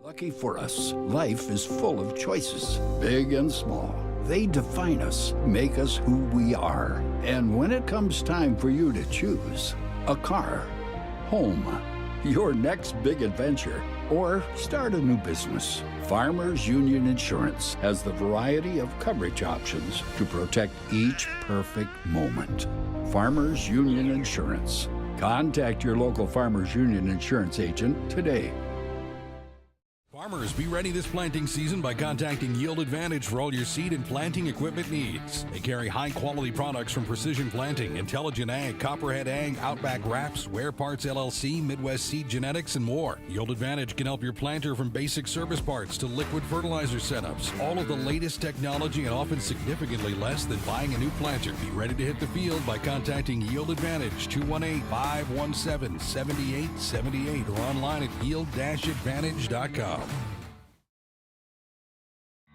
Lucky for us, life is full of choices, big and small. They define us, make us who we are. And when it comes time for you to choose a car, home, your next big adventure, or start a new business, Farmers Union Insurance has the variety of coverage options to protect each perfect moment. Farmers Union Insurance. Contact your local Farmers Union Insurance agent today. Farmers, be ready this planting season by contacting Yield Advantage for all your seed and planting equipment needs. They carry high-quality products from Precision Planting, Intelligent Ag, Copperhead Ag, Outback Wraps, Wear Parts LLC, Midwest Seed Genetics, and more. Yield Advantage can help your planter from basic service parts to liquid fertilizer setups. All of the latest technology and often significantly less than buying a new planter. Be ready to hit the field by contacting Yield Advantage, 218-517-7878, or online at yield-advantage.com.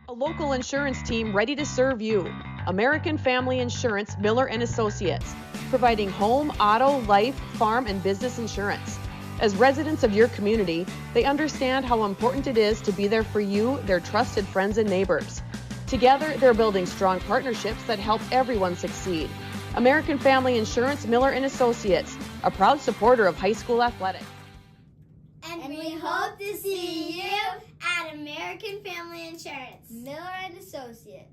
A local insurance team ready to serve you. American Family Insurance, Miller & Associates, providing home, auto, life, farm, and business insurance. As residents of your community, they understand how important it is to be there for you, their trusted friends and neighbors. Together, they're building strong partnerships that help everyone succeed. American Family Insurance, Miller & Associates, a proud supporter of high school athletics. And we hope to see you at American Family Insurance, Miller & Associates.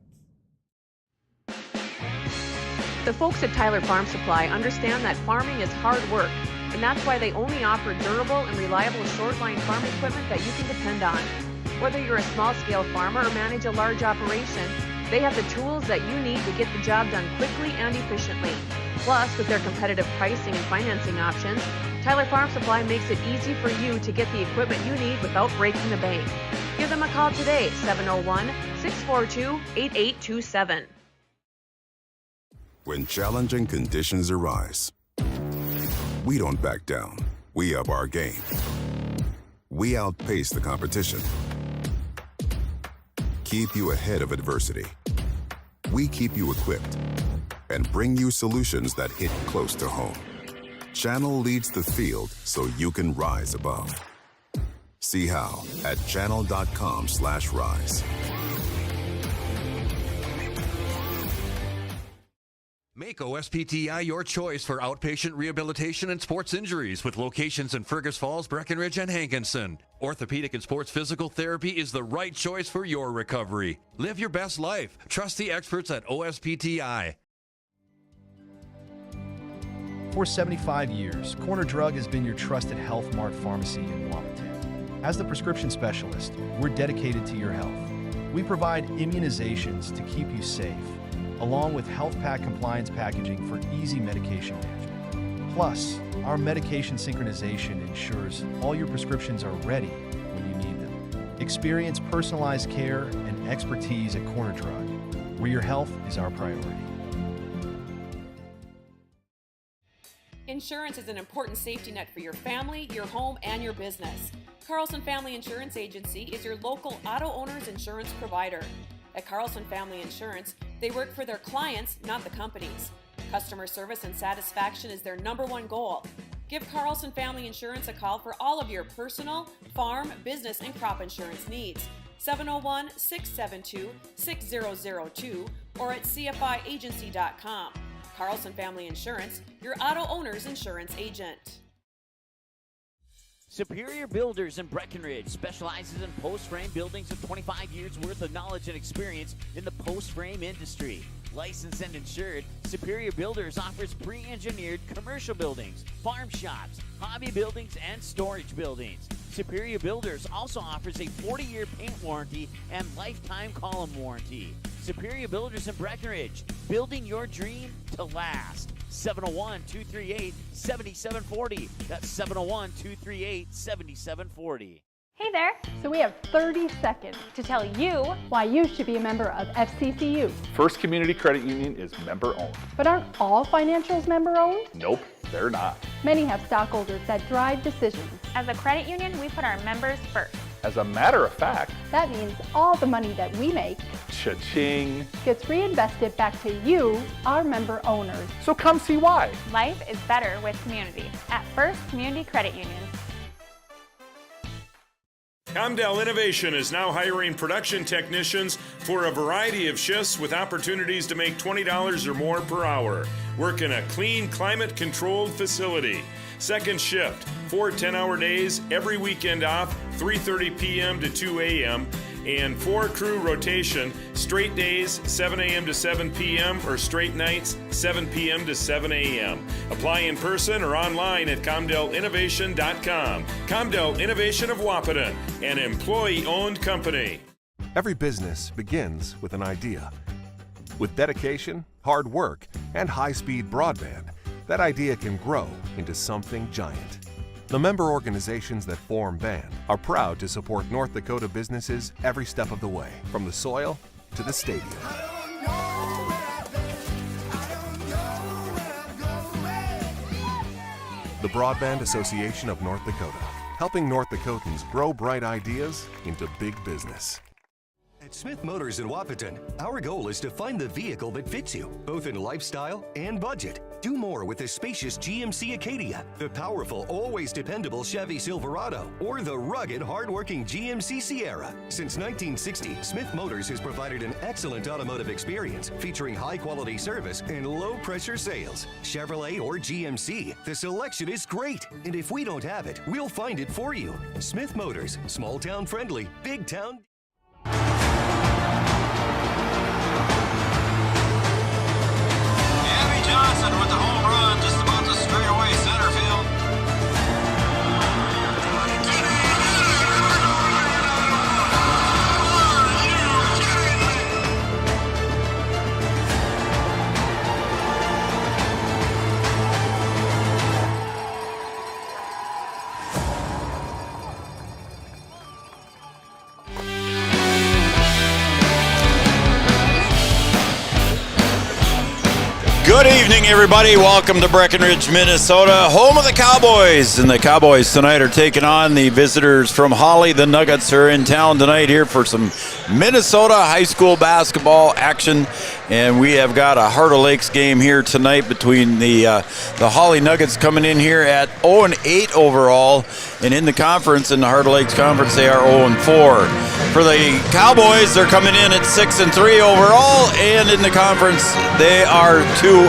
The folks at Tyler Farm Supply understand that farming is hard work, and that's why they only offer durable and reliable short-line farm equipment that you can depend on. Whether you're a small-scale farmer or manage a large operation, they have the tools that you need to get the job done quickly and efficiently. Plus, with their competitive pricing and financing options, Tyler Farm Supply makes it easy for you to get the equipment you need without breaking the bank. Give them a call today, 701-642-8827. When challenging conditions arise, we don't back down. We up our game. We outpace the competition. Keep you ahead of adversity. We keep you equipped and bring you solutions that hit close to home. Channel leads the field so you can rise above. See how at channel.com/rise. Make OSPTI your choice for outpatient rehabilitation and sports injuries with locations in Fergus Falls, Breckenridge, and Hankinson. Orthopedic and sports physical therapy is the right choice for your recovery. Live your best life. Trust the experts at OSPTI. For 75 years, Corner Drug has been your trusted Health Mart pharmacy in Wapaton. As the prescription specialist, we're dedicated to your health. We provide immunizations to keep you safe, along with health pack compliance packaging for easy medication management. Plus, our medication synchronization ensures all your prescriptions are ready when you need them. Experience personalized care and expertise at Corner Drug, where your health is our priority. Insurance is an important safety net for your family, your home, and your business. Carlson Family Insurance Agency is your local auto owner's insurance provider. At Carlson Family Insurance, they work for their clients, not the companies. Customer service and satisfaction is their #1 goal. Give Carlson Family Insurance a call for all of your personal, farm, business, and crop insurance needs. 701-672-6002 or at cfiagency.com. Carlson Family Insurance, your auto owner's insurance agent. Superior Builders in Breckenridge specializes in post-frame buildings with 25 years worth of knowledge and experience in the post-frame industry. Licensed and insured, Superior Builders offers pre-engineered commercial buildings, farm shops, hobby buildings, and storage buildings. Superior Builders also offers a 40-year paint warranty and lifetime column warranty. Superior Builders in Breckenridge, building your dream to last. 701-238-7740. That's 701-238-7740. Hey there! So we have 30 seconds to tell you why you should be a member of FCCU. First Community Credit Union is member-owned. But aren't all financials member-owned? Nope, they're not. Many have stockholders that drive decisions. As a credit union, we put our members first. As a matter of fact, that means all the money that we make cha-ching gets reinvested back to you, our member owners. So come see why. Life is better with community at First Community Credit Union. Comdell Innovation is now hiring production technicians for a variety of shifts with opportunities to make $20 or more per hour. Work in a clean, climate-controlled facility. Second shift, 4 10-hour days, every weekend off, 3:30 p.m. to 2 a.m., and 4-crew rotation, straight days, 7 a.m. to 7 p.m., or straight nights, 7 p.m. to 7 a.m. Apply in person or online at ComdellInnovation.com. Comdell Innovation of Wahpeton, an employee-owned company. Every business begins with an idea. With dedication, hard work, and high-speed broadband, that idea can grow into something giant. The member organizations that form BAND are proud to support North Dakota businesses every step of the way, from the soil to the stadium. The Broadband Association of North Dakota, helping North Dakotans grow bright ideas into big business. At Smith Motors in Wahpeton, our goal is to find the vehicle that fits you, both in lifestyle and budget. Do more with the spacious GMC Acadia, the powerful, always dependable Chevy Silverado, or the rugged, hardworking GMC Sierra. Since 1960, Smith Motors has provided an excellent automotive experience featuring high-quality service and low-pressure sales. Chevrolet or GMC, the selection is great. And if we don't have it, we'll find it for you. Smith Motors, small-town friendly, big-town... Johnson with the home run, just about to straight away center field. Good evening, everybody. Welcome to Breckenridge, Minnesota, home of the Cowboys. And the Cowboys tonight are taking on the visitors from Hawley. The Nuggets are in town tonight here for some Minnesota high school basketball action. And we have got a Heart of Lakes game here tonight between the Hawley Nuggets coming in here at 0-8 overall. And in the conference, in the Heart of Lakes Conference, they are 0-4. For the Cowboys, they're coming in at 6-3 overall. And in the conference, they are 2-1.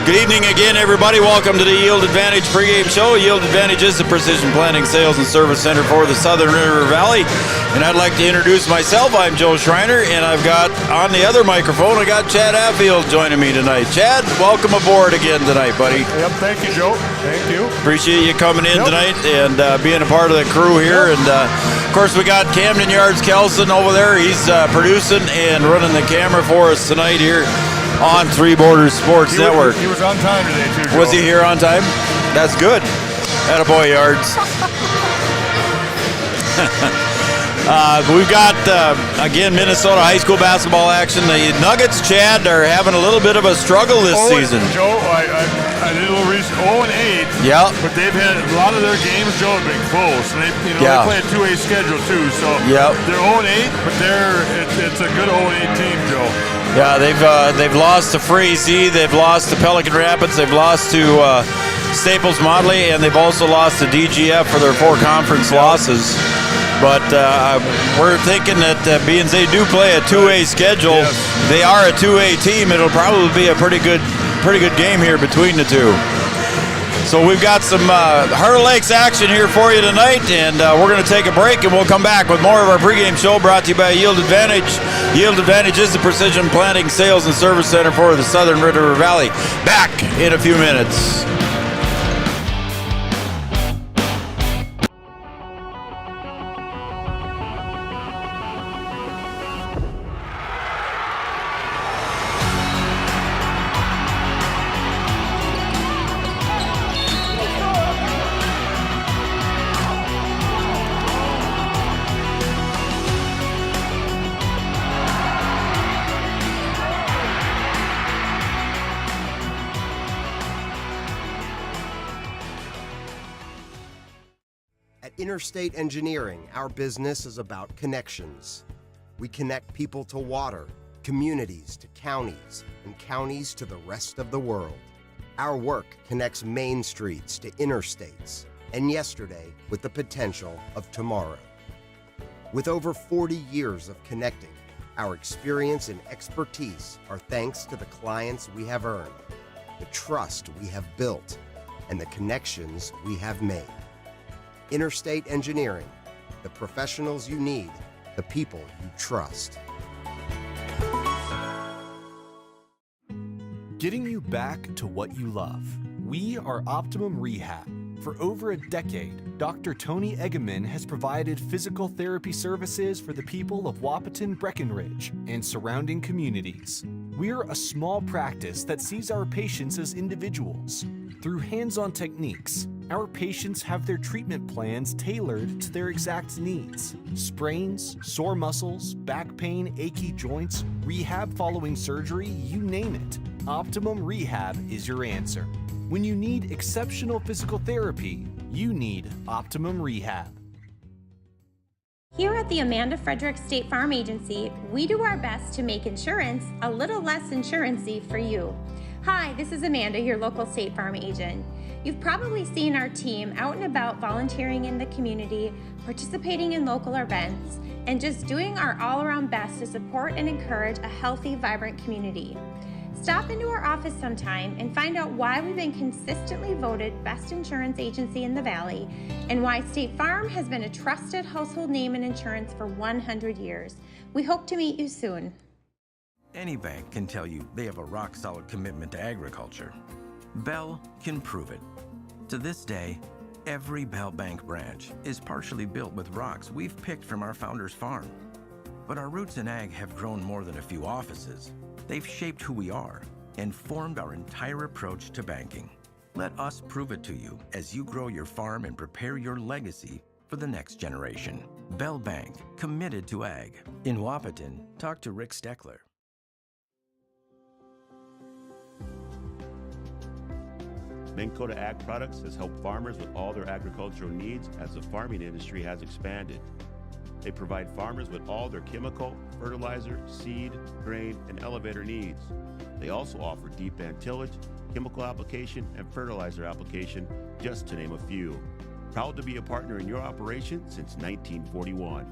Good evening again, everybody. Welcome to the Yield Advantage pregame show. Yield Advantage is the precision planning, sales, and service center for the Southern River Valley. And I'd like to introduce myself. I'm Joe Schreiner, and I've got on the other microphone, I got Chad Affield joining me tonight. Chad, welcome aboard again tonight, buddy. Yep, thank you, Joe. Thank you. Appreciate you coming in tonight and being a part of the crew here. And of course, we got Camden Yards Kelson over there. He's producing and running the camera for us tonight here on Three Borders Sports Network. He was on time today, too, Joe. Was he here on time? That's good. Attaboy, Yards. We've got, again, Minnesota high school basketball action. The Nuggets, Chad, are having a little bit of a struggle this season. Joe, I did a little research. 0-8. Yeah. But they've had a lot of their games, Joe, have been close. And they play a 2A schedule, too. So they're 0-8, but it's a good 0-8 team, Joe. Yeah, they've lost to Frazee, they've lost to Pelican Rapids, they've lost to Staples Modley, and they've also lost to DGF for their 4 conference losses. But we're thinking that being they do play a 2A schedule, they are a 2A team. It'll probably be a pretty good game here between the two. So we've got some Heart of Lakes action here for you tonight, and we're going to take a break, and we'll come back with more of our pregame show brought to you by Yield Advantage. Yield Advantage is the precision planting, sales, and service center for the Southern River Valley. Back in a few minutes. Interstate Engineering, our business is about connections. We connect people to water, communities to counties, and counties to the rest of the world. Our work connects main streets to interstates, and yesterday with the potential of tomorrow. With over 40 years of connecting, our experience and expertise are thanks to the clients we have earned, the trust we have built, and the connections we have made. Interstate Engineering, the professionals you need, the people you trust. Getting you back to what you love. We are Optimum Rehab. For over a decade, Dr. Tony Egeman has provided physical therapy services for the people of Wahpeton, Breckenridge, and surrounding communities. We're a small practice that sees our patients as individuals. Through hands-on techniques, our patients have their treatment plans tailored to their exact needs. Sprains, sore muscles, back pain, achy joints, rehab following surgery, you name it. Optimum Rehab is your answer. When you need exceptional physical therapy, you need Optimum Rehab. Here at the Amanda Frederick State Farm Agency, we do our best to make insurance a little less insurance-y for you. Hi, this is Amanda, your local State Farm agent. You've probably seen our team out and about volunteering in the community, participating in local events, and just doing our all-around best to support and encourage a healthy, vibrant community. Stop into our office sometime and find out why we've been consistently voted best insurance agency in the Valley and why State Farm has been a trusted household name in insurance for 100 years. We hope to meet you soon. Any bank can tell you they have a rock-solid commitment to agriculture. Bell can prove it. To this day, every Bell Bank branch is partially built with rocks we've picked from our founder's farm. But our roots in ag have grown more than a few offices. They've shaped who we are and formed our entire approach to banking. Let us prove it to you as you grow your farm and prepare your legacy for the next generation. Bell Bank, committed to ag. In Wahpeton, talk to Rick Steckler. Minn Kota Ag Products has helped farmers with all their agricultural needs as the farming industry has expanded. They provide farmers with all their chemical, fertilizer, seed, grain, and elevator needs. They also offer deep band tillage, chemical application, and fertilizer application, just to name a few. Proud to be a partner in your operation since 1941.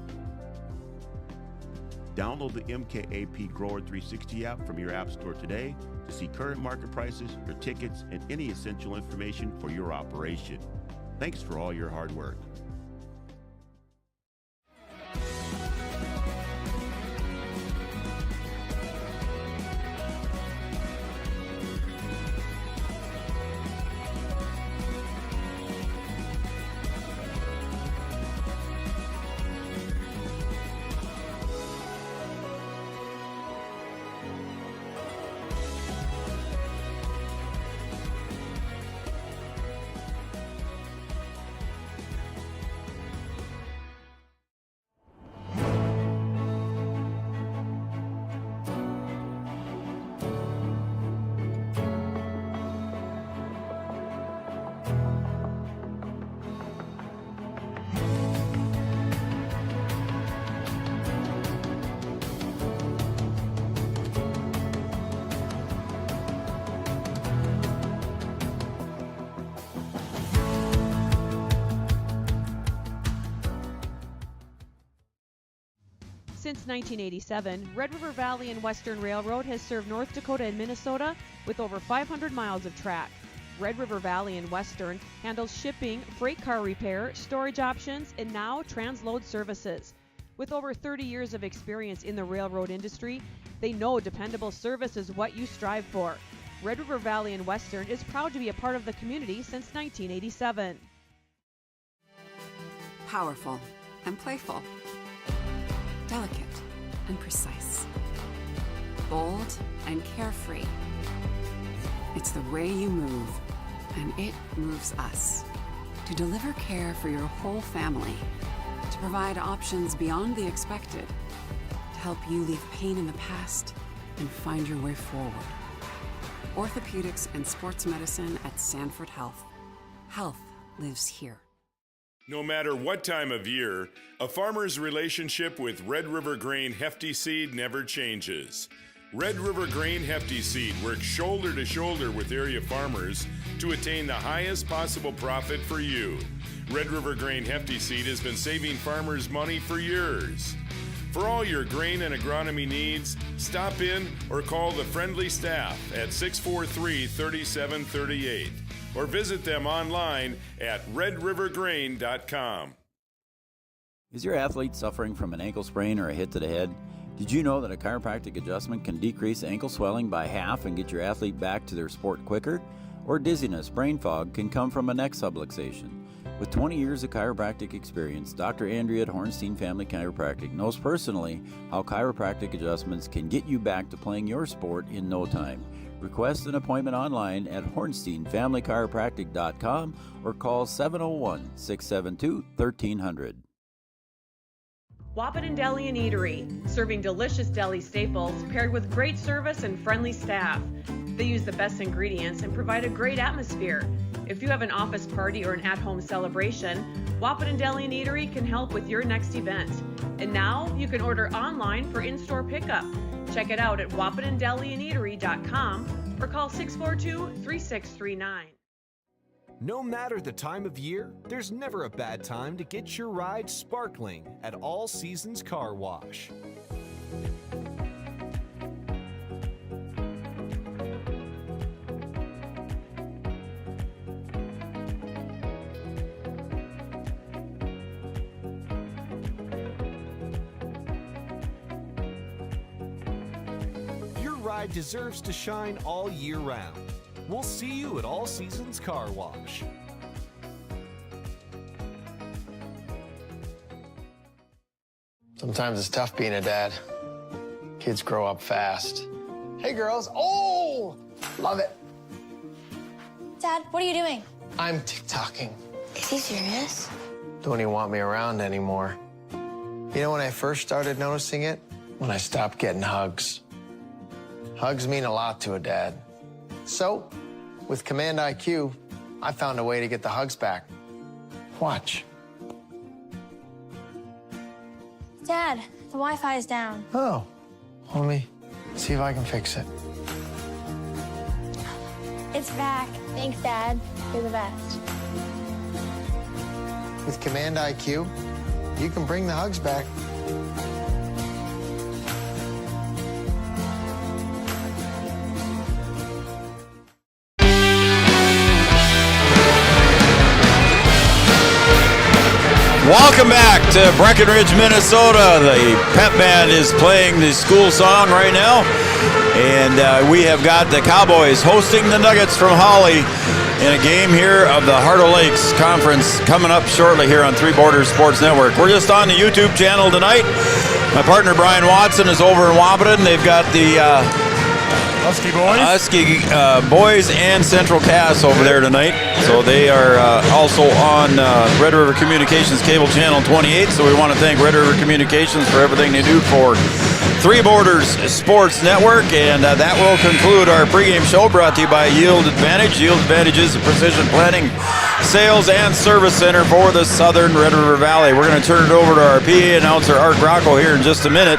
Download the MKAP Grower 360 app from your app store today to see current market prices, your tickets, and any essential information for your operation. Thanks for all your hard work. Since 1987, Red River Valley and Western Railroad has served North Dakota and Minnesota with over 500 miles of track. Red River Valley and Western handles shipping, freight car repair, storage options, and now transload services. With over 30 years of experience in the railroad industry, they know dependable service is what you strive for. Red River Valley and Western is proud to be a part of the community since 1987. Powerful and playful. Delicate and precise. Bold and carefree. It's the way you move, and it moves us. To deliver care for your whole family. To provide options beyond the expected. To help you leave pain in the past and find your way forward. Orthopedics and sports medicine at Sanford Health. Health lives here. No matter what time of year, a farmer's relationship with Red River Grain Hefty Seed never changes. Red River Grain Hefty Seed works shoulder to shoulder with area farmers to attain the highest possible profit for you. Red River Grain Hefty Seed has been saving farmers money for years. For all your grain and agronomy needs, stop in or call the friendly staff at 643-3738 or visit them online at redrivergrain.com. Is your athlete suffering from an ankle sprain or a hit to the head? Did you know that a chiropractic adjustment can decrease ankle swelling by half and get your athlete back to their sport quicker? Or dizziness, brain fog can come from a neck subluxation. With 20 years of chiropractic experience, Dr. Andrea at Hornstein Family Chiropractic knows personally how chiropractic adjustments can get you back to playing your sport in no time. Request an appointment online at hornsteinfamilychiropractic.com or call 701-672-1300. Wahpeton Deli and Eatery, serving delicious deli staples paired with great service and friendly staff. They use the best ingredients and provide a great atmosphere. If you have an office party or an at-home celebration, Wahpeton Deli and Eatery can help with your next event. And now you can order online for in-store pickup. Check it out at wahpetondeliandeatery.com or call 642-3639. No matter the time of year, there's never a bad time to get your ride sparkling at All Seasons Car Wash. Your ride deserves to shine all year round. We'll see you at All Seasons Car Wash. Sometimes it's tough being a dad. Kids grow up fast. Hey, girls. Oh, love it. Dad, what are you doing? I'm TikToking. Is he serious? Don't even want me around anymore. You know when I first started noticing it? When I stopped getting hugs. Hugs mean a lot to a dad. So, with Command IQ, I found a way to get the hugs back. Watch. Dad, the Wi-Fi is down. Oh, let me see if I can fix it. It's back. Thanks, Dad. You're the best. With Command IQ, you can bring the hugs back. Welcome back to Breckenridge, Minnesota. The pep band is playing the school song right now. And we have got the Cowboys hosting the Nuggets from Hawley in a game here of the Heart of Lakes Conference coming up shortly here on Three Borders Sports Network. We're just on the YouTube channel tonight. My partner Brian Watson is over in Wahpeton. They've got the Husky Boys. Husky Boys and Central Cass over there tonight. So they are also on Red River Communications Cable Channel 28. So we want to thank Red River Communications for everything they do for Three Borders Sports Network. And that will conclude our pregame show brought to you by Yield Advantage. Yield Advantage is a precision planning, sales, and service center for the southern Red River Valley. We're going to turn it over to our PA announcer, Art Grocco, here in just a minute.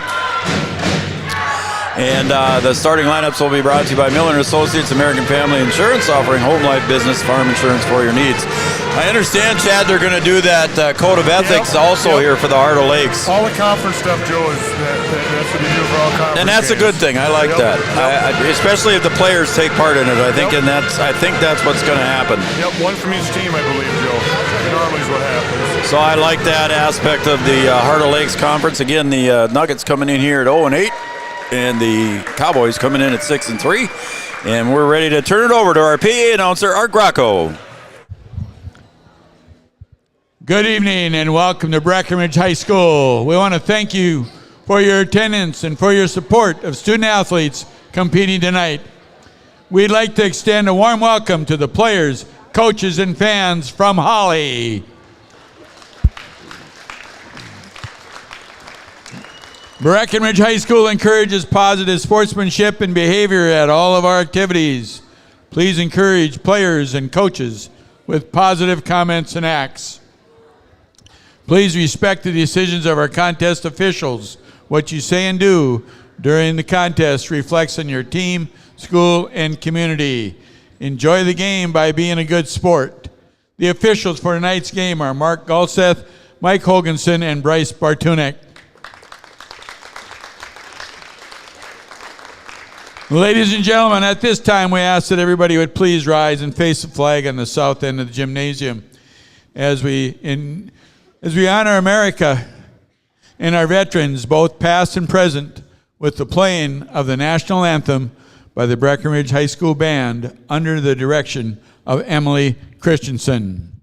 And the starting lineups will be brought to you by Miller & Associates American Family Insurance, offering home, life, business, farm insurance for your needs. I understand, Chad, they're going to do that code of ethics also here for the Heart of Lakes. All the conference stuff, Joe, is that's what you do for all conference. And that's games. A good thing. I like that, especially if the players take part in it. I think, and I think that's what's going to happen. Yep, one from each team, I believe, Joe. Normally is what happens. So I like that aspect of the Heart of Lakes Conference. Again, the Nuggets coming in here at 0-8. And the Cowboys coming in at 6-3. And we're ready to turn it over to our PA announcer, Art Grocco. Good evening and welcome to Breckenridge High School. We want to thank you for your attendance and for your support of student athletes competing tonight. We'd like to extend a warm welcome to the players, coaches, and fans from Hawley. Breckenridge High School encourages positive sportsmanship and behavior at all of our activities. Please encourage players and coaches with positive comments and acts. Please respect the decisions of our contest officials. What you say and do during the contest reflects on your team, school, and community. Enjoy the game by being a good sport. The officials for tonight's game are Mark Galseth, Mike Hoganson, and Bryce Bartunek. Ladies and gentlemen, at this time we ask that everybody would please rise and face the flag on the south end of the gymnasium as we honor America and our veterans, both past and present, with the playing of the national anthem by the Breckenridge High School Band under the direction of Emily Christensen.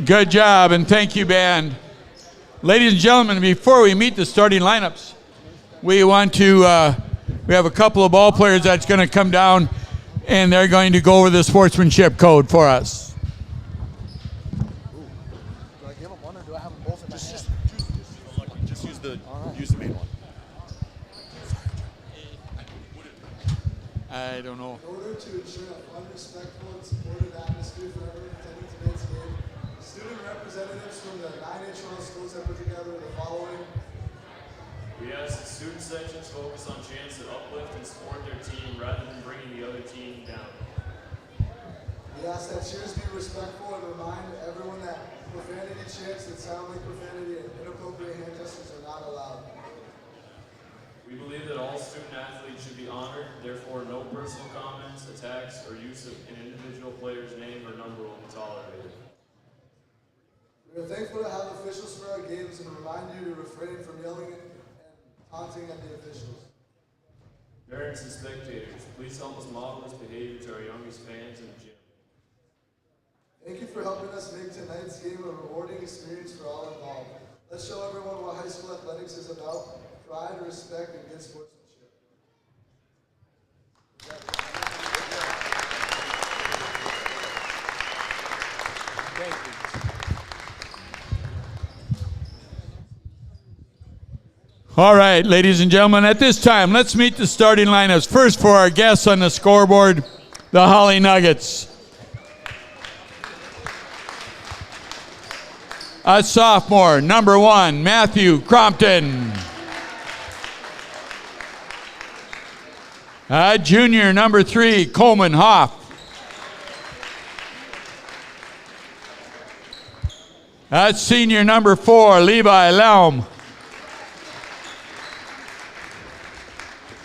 Good job, and thank you, band. Ladies and gentlemen, before we meet the starting lineups, we have a couple of ball players that's going to come down, and they're going to go over the sportsmanship code for us. Do I give them one, or do I have them both in my hand? Just use the main one. I don't know. In order to ensure a fun, respectful, and supportive atmosphere for everyone attending tonight's game, student representatives from the 9 Toronto schools have put together the following. We ask that student sections focus on chants that uplift and support their team rather than bringing the other team down. We ask that cheers be respectful and remind everyone that profanity chants that sound like profanity and inappropriate hand gestures are not allowed. We believe that all student athletes should be honored, therefore no personal comments, attacks, or use of an individual player's name or number will be tolerated. We are thankful to have officials for our games and remind you to refrain from yelling and taunting at the officials. Parents and spectators, please help us model this behavior to our youngest fans in the gym. Thank you for helping us make tonight's game a rewarding experience for all involved. Let's show everyone what high school athletics is about. Pride, respect, and good sportsmanship. Thank you. All right, ladies and gentlemen, at this time, let's meet the starting lineups. First, for our guests on the scoreboard, the Hawley Nuggets. A sophomore, number 1, Matthew Crompton. A junior, number 3, Coleman Hoff. A senior, number 4, Levi Laum.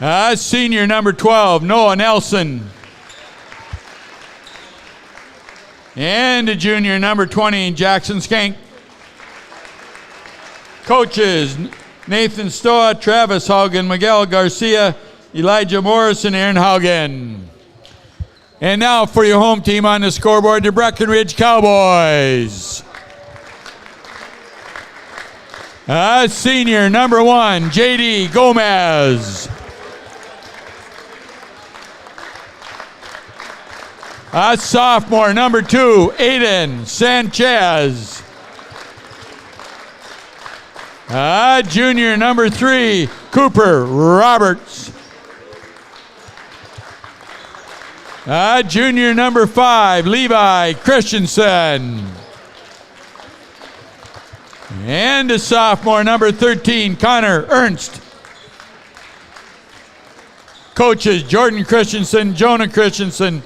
A senior, number 12, Noah Nelson. And a junior, number 20, Jackson Skank. Coaches, Nathan Stoa, Travis Haugen, Miguel Garcia, Elijah Morris, and Aaron Haugen. And now for your home team on the scoreboard, the Breckenridge Cowboys. Senior, number 1, J.D. Gomez. Sophomore, number 2, Aiden Sanchez. Junior, number 3, Cooper Roberts. Junior number 5, Levi Christensen. And a sophomore, number 13, Connor Ernst. Coaches, Jordan Christensen, Jonah Christensen,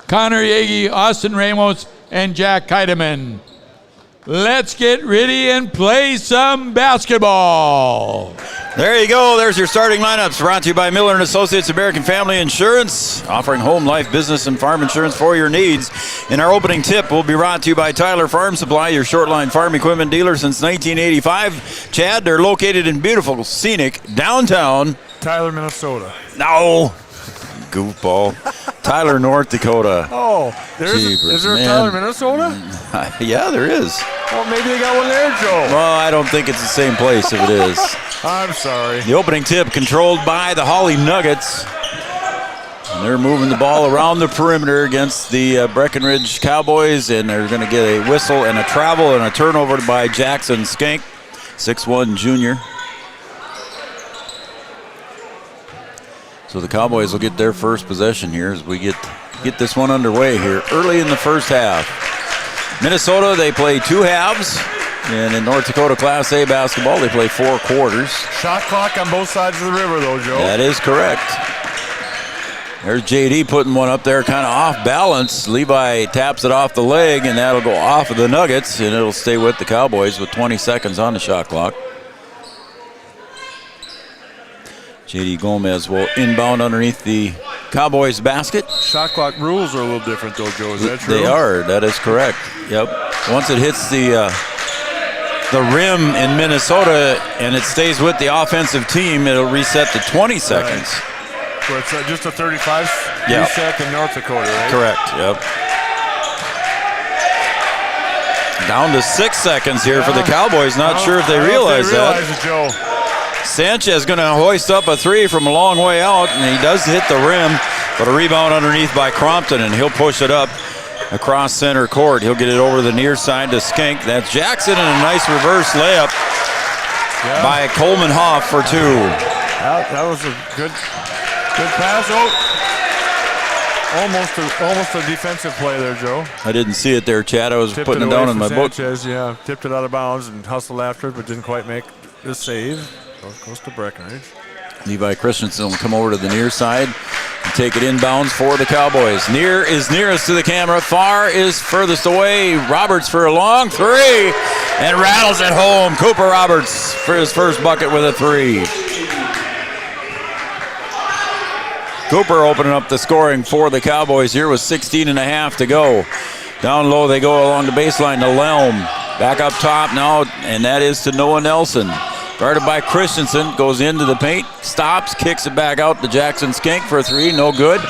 Connor Yagi, Austin Ramos, and Jack Heidemann. Let's get ready and play some basketball. There you go. There's your starting lineups, brought to you by Miller & Associates American Family Insurance, offering home, life, business, and farm insurance for your needs. In our opening tip, we'll be brought to you by Tyler Farm Supply, your short-line farm equipment dealer since 1985. Chad, they're located in beautiful, scenic downtown Tyler, Minnesota. No. Goofball. Tyler, North Dakota. Oh, is there a Tyler, Minnesota? Yeah, there is. Well, maybe they got one there, Joe. Well, I don't think it's the same place if it is. I'm sorry. The opening tip controlled by the Hawley Nuggets. And they're moving the ball around the perimeter against the Breckenridge Cowboys, and they're going to get a whistle and a travel and a turnover by Jackson Skank, 6'1" junior. So the Cowboys will get their first possession here as we get this one underway here early in the first half. Minnesota, they play 2 halves. And in North Dakota Class A basketball, they play 4 quarters. Shot clock on both sides of the river, though, Joe. That is correct. There's JD putting one up there kind of off balance. Levi taps it off the leg, and that'll go off of the Nuggets, and it'll stay with the Cowboys with 20 seconds on the shot clock. JD Gomez will inbound underneath the Cowboys basket. Shot clock rules are a little different, though, Joe. Is that true? They are. That is correct. Yep. Once it hits the rim in Minnesota and it stays with the offensive team, it'll reset to 20 seconds. Right. So it's just a 35 reset in North Dakota, right? Correct. Yep. Down to 6 seconds here for the Cowboys. Not sure if they realize that. It, Joe. Sanchez going to hoist up a 3 from a long way out, and he does hit the rim, but a rebound underneath by Crompton, and he'll push it up across center court. He'll get it over the near side to Skank. That's Jackson, and a nice reverse layup by Coleman Hoff for 2. That was a good pass. Oh, almost a defensive play there, Joe. I didn't see it there, Chad. I was putting it down in my book. Yeah, tipped it out of bounds and hustled after it, but didn't quite make the save. Goes to Breckenridge. Levi Christensen will come over to the near side and take it inbounds for the Cowboys. Near is nearest to the camera. Far is furthest away. Roberts for a long 3 and rattles it home. Cooper Roberts for his first bucket with a 3. Cooper opening up the scoring for the Cowboys here with 16 and a half to go. Down low they go along the baseline to Lelm. Back up top now, and that is to Noah Nelson. Guarded by Christensen, goes into the paint, stops, kicks it back out to Jackson Skank for a 3, no good.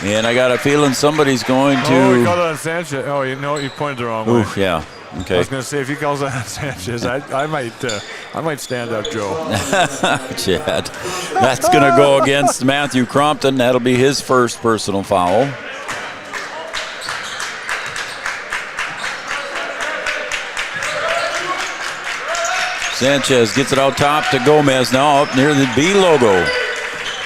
And I got a feeling somebody's going to... Oh, he called it on Sanchez. Oh, you pointed the wrong way. Yeah, okay. I was going to say, if he calls it on Sanchez, I might stand up, Joe. Chad. That's going to go against Matthew Crompton. That'll be his first personal foul. Sanchez gets it out top to Gomez now up near the B logo.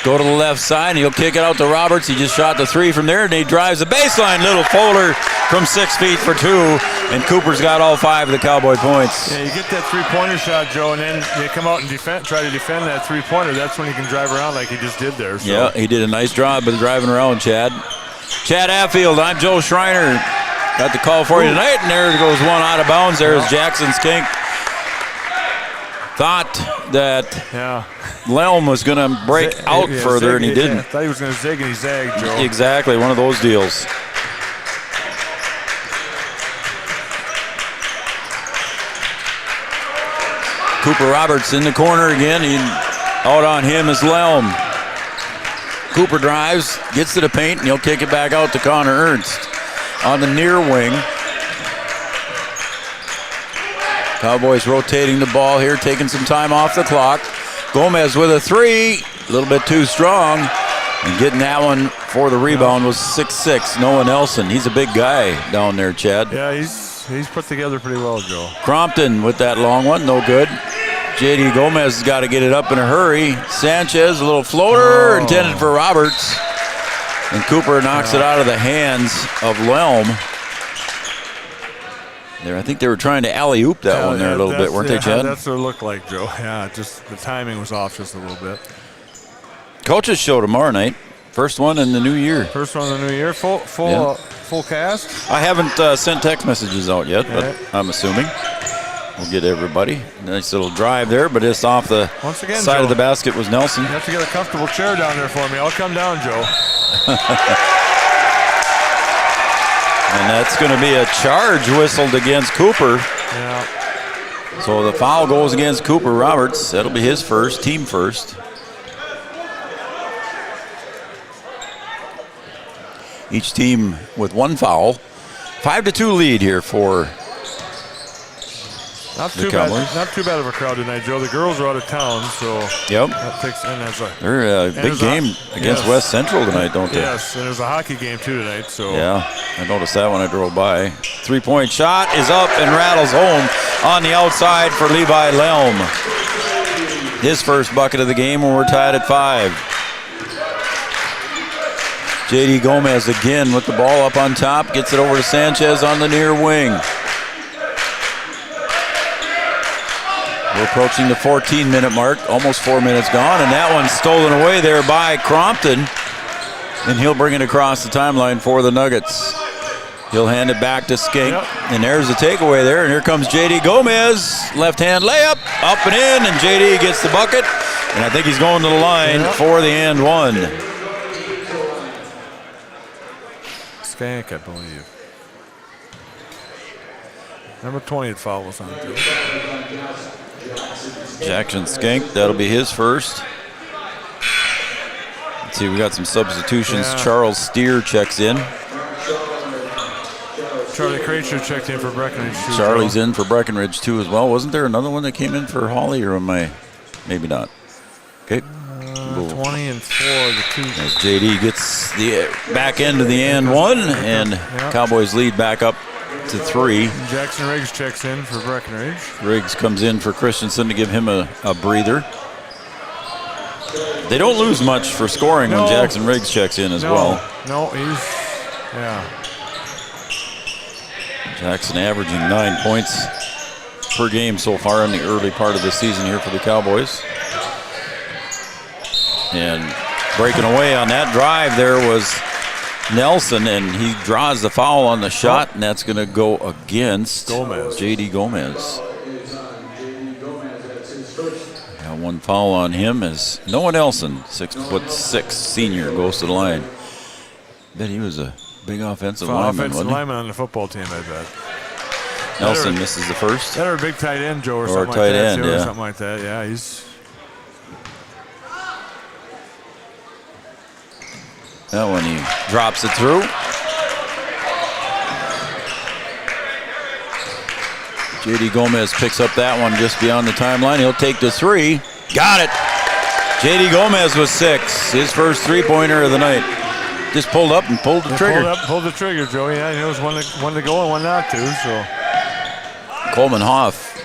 Go to the left side, and he'll kick it out to Roberts. He just shot the 3 from there, and he drives the baseline. Little folder from 6 feet for 2, and Cooper's got all 5 of the Cowboy points. Yeah, you get that 3-pointer shot, Joe, and then you come out and try to defend that 3-pointer. That's when you can drive around like he just did there. So. Yeah, he did a nice job of driving around, Chad. Chad Affield, I'm Joe Schreiner. Got the call for you tonight, and there goes one out of bounds. There's Jackson Skank. Thought that Lelm was going to break out further, and he didn't. I thought he was going to zig and he zagged, Joe. Exactly, one of those deals. Cooper Roberts in the corner again. Out on him is Lelm. Cooper drives, gets to the paint, and he'll kick it back out to Connor Ernst on the near wing. Cowboys rotating the ball here, taking some time off the clock. Gomez with a 3, a little bit too strong. And getting that one for the rebound was 6'6", Noah Nelson. He's a big guy down there, Chad. Yeah, he's put together pretty well, Joe. Crompton with that long one, no good. JD Gomez has got to get it up in a hurry. Sanchez, a little floater intended for Roberts. And Cooper knocks it out of the hands of Lelm. There, I think they were trying to alley-oop that one there a little bit, weren't they, Chad? That's what it looked like, Joe. Yeah, just the timing was off just a little bit. Coaches show tomorrow night. First one in the new year. First one in the new year. Full cast? I haven't sent text messages out yet, but I'm assuming we'll get everybody. Nice little drive there, but it's off the side Joe, of the basket was Nelson. You have to get a comfortable chair down there for me. I'll come down, Joe. And that's going to be a charge whistled against Cooper. Yeah. So the foul goes against Cooper Roberts. That'll be his first, team first. Each team with one foul. 5-2 lead here for the Cowboys. Not too bad of a crowd tonight, Joe. The girls are out of town, so that takes. And they're a big game against West Central tonight, don't they? Yes, and there's a hockey game too tonight. So yeah, I noticed that when I drove by. 3-point shot is up and rattles home on the outside for Levi Lelm. His first bucket of the game, and we're tied at 5. J.D. Gomez again with the ball up on top, gets it over to Sanchez on the near wing. We're approaching the 14-minute mark, almost 4 minutes gone, and that one's stolen away there by Crompton, and he'll bring it across the timeline for the Nuggets. He'll hand it back to Skink, and there's the takeaway there, and here comes J.D. Gomez, left-hand layup, up and in, and J.D. gets the bucket, and I think he's going to the line for the and one. Skank, I believe. Number 20 fouls on Joe. Jackson Skank, that'll be his first. Let's see, we got some substitutions. Yeah. Charles Steer checks in. Charlie Kreitzer checked in for Breckenridge too. Charlie's in for Breckenridge too as well. Wasn't there another one that came in for Hawley, or am I? Maybe not. Okay. 20 and 4, the two. As JD gets the back end of the and one, and Cowboys lead back up to 3. Jackson Riggs checks in for Breckenridge. Riggs comes in for Christensen to give him a breather. They don't lose much for scoring when Jackson Riggs checks in as well. No, yeah. Jackson averaging 9 points per game so far in the early part of the season here for the Cowboys. And breaking away on that drive there was Nelson, and he draws the foul on the shot, and that's going to go against J.D. Gomez. Got one foul on him as Noah Nelson, 6'6" senior, goes to the line. Bet he was a big offensive lineman, Offensive lineman on the football team, I bet. Nelson misses the first. That or a big tight end, Joe, or something like tight that. end, Or something like that. Yeah, he's. That one, he drops it through. J.D. Gomez picks up that one just beyond the timeline. He'll take the 3. Got it. J.D. Gomez was 6. His first 3-pointer of the night. Just pulled up and pulled the trigger. Pulled the trigger, Joe. Yeah, he knows when to go and when not to. So Coleman Hoff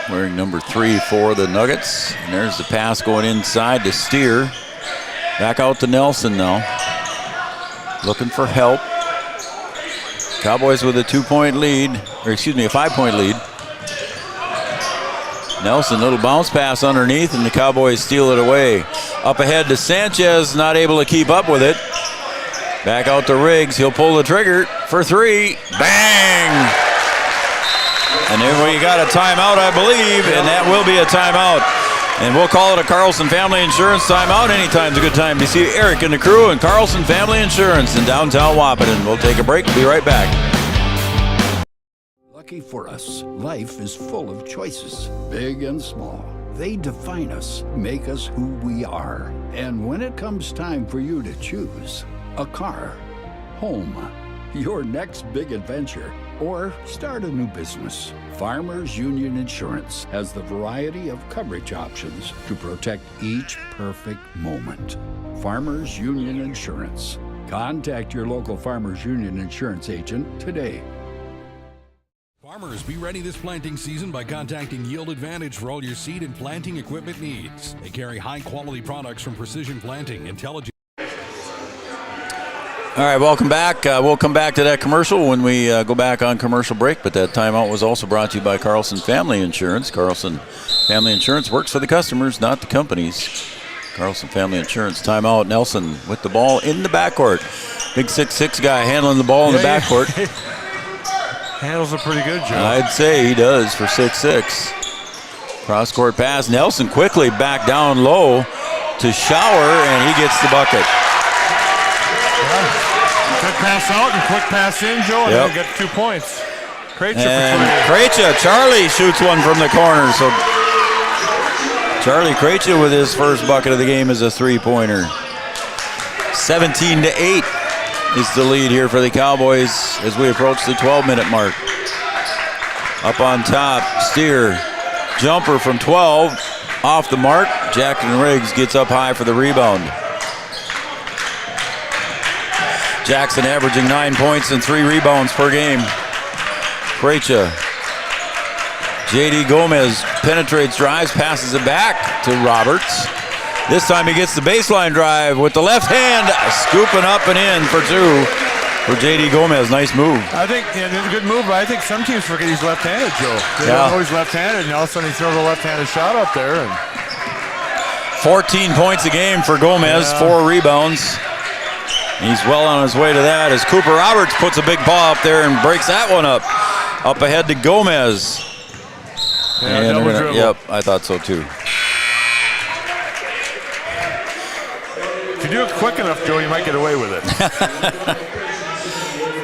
wearing number 3 for the Nuggets. And there's the pass going inside to Steer. Back out to Nelson now. Looking for help. Cowboys with a 2-point lead, or excuse me, a 5-point lead. Nelson, little bounce pass underneath, and the Cowboys steal it away. Up ahead to Sanchez, not able to keep up with it. Back out to Riggs. He'll pull the trigger for 3. Bang! And then we got a timeout, I believe, and that will be a timeout. And we'll call it a Carlson Family Insurance timeout. Anytime's a good time to see Eric and the crew and Carlson Family Insurance in downtown Wahpeton. We'll take a break and be right back. Lucky for us, life is full of choices, big and small. They define us, make us who we are. And when it comes time for you to choose a car, home, your next big adventure, or start a new business, Farmers Union Insurance has the variety of coverage options to protect each perfect moment. Farmers Union Insurance. Contact your local Farmers Union Insurance agent today. Farmers, be ready this planting season by contacting Yield Advantage for all your seed and planting equipment needs. They carry high-quality products from Precision Planting, Intelligent. All right, welcome back. We'll come back to that commercial when we go back on commercial break, but that timeout was also brought to you by Carlson Family Insurance. Carlson Family Insurance works for the customers, not the companies. Carlson Family Insurance timeout. Nelson with the ball in the backcourt. Big 6'6" guy handling the ball in the backcourt. Handles it pretty good, Joe. I'd say he does for 6'6". Cross-court pass. Nelson quickly back down low to Shower, and he gets the bucket. Quick pass out and quick pass in, Joe, and then get 2 points. Krejci, Charlie shoots one from the corner. So Charlie Krejci with his first bucket of the game is a three-pointer. 17-8 is the lead here for the Cowboys as we approach the 12-minute mark. Up on top, Steer, jumper from 12, off the mark. Jackson Riggs gets up high for the rebound. Jackson averaging 9 points and 3 rebounds per game. Krejci. J.D. Gomez penetrates, drives, passes it back to Roberts. This time he gets the baseline drive with the left hand, scooping up and in for 2 for J.D. Gomez. Nice move. I think it's a good move, but I think some teams forget he's left-handed, Joe. They don't know he's left-handed, and all of a sudden he throws a left-handed shot up there. And 14 points a game for Gomez, 4 rebounds. He's well on his way to that as Cooper Roberts puts a big ball up there and breaks that one up. Up ahead to Gomez. Yep, I thought so too. If you do it quick enough, Joe, you might get away with it.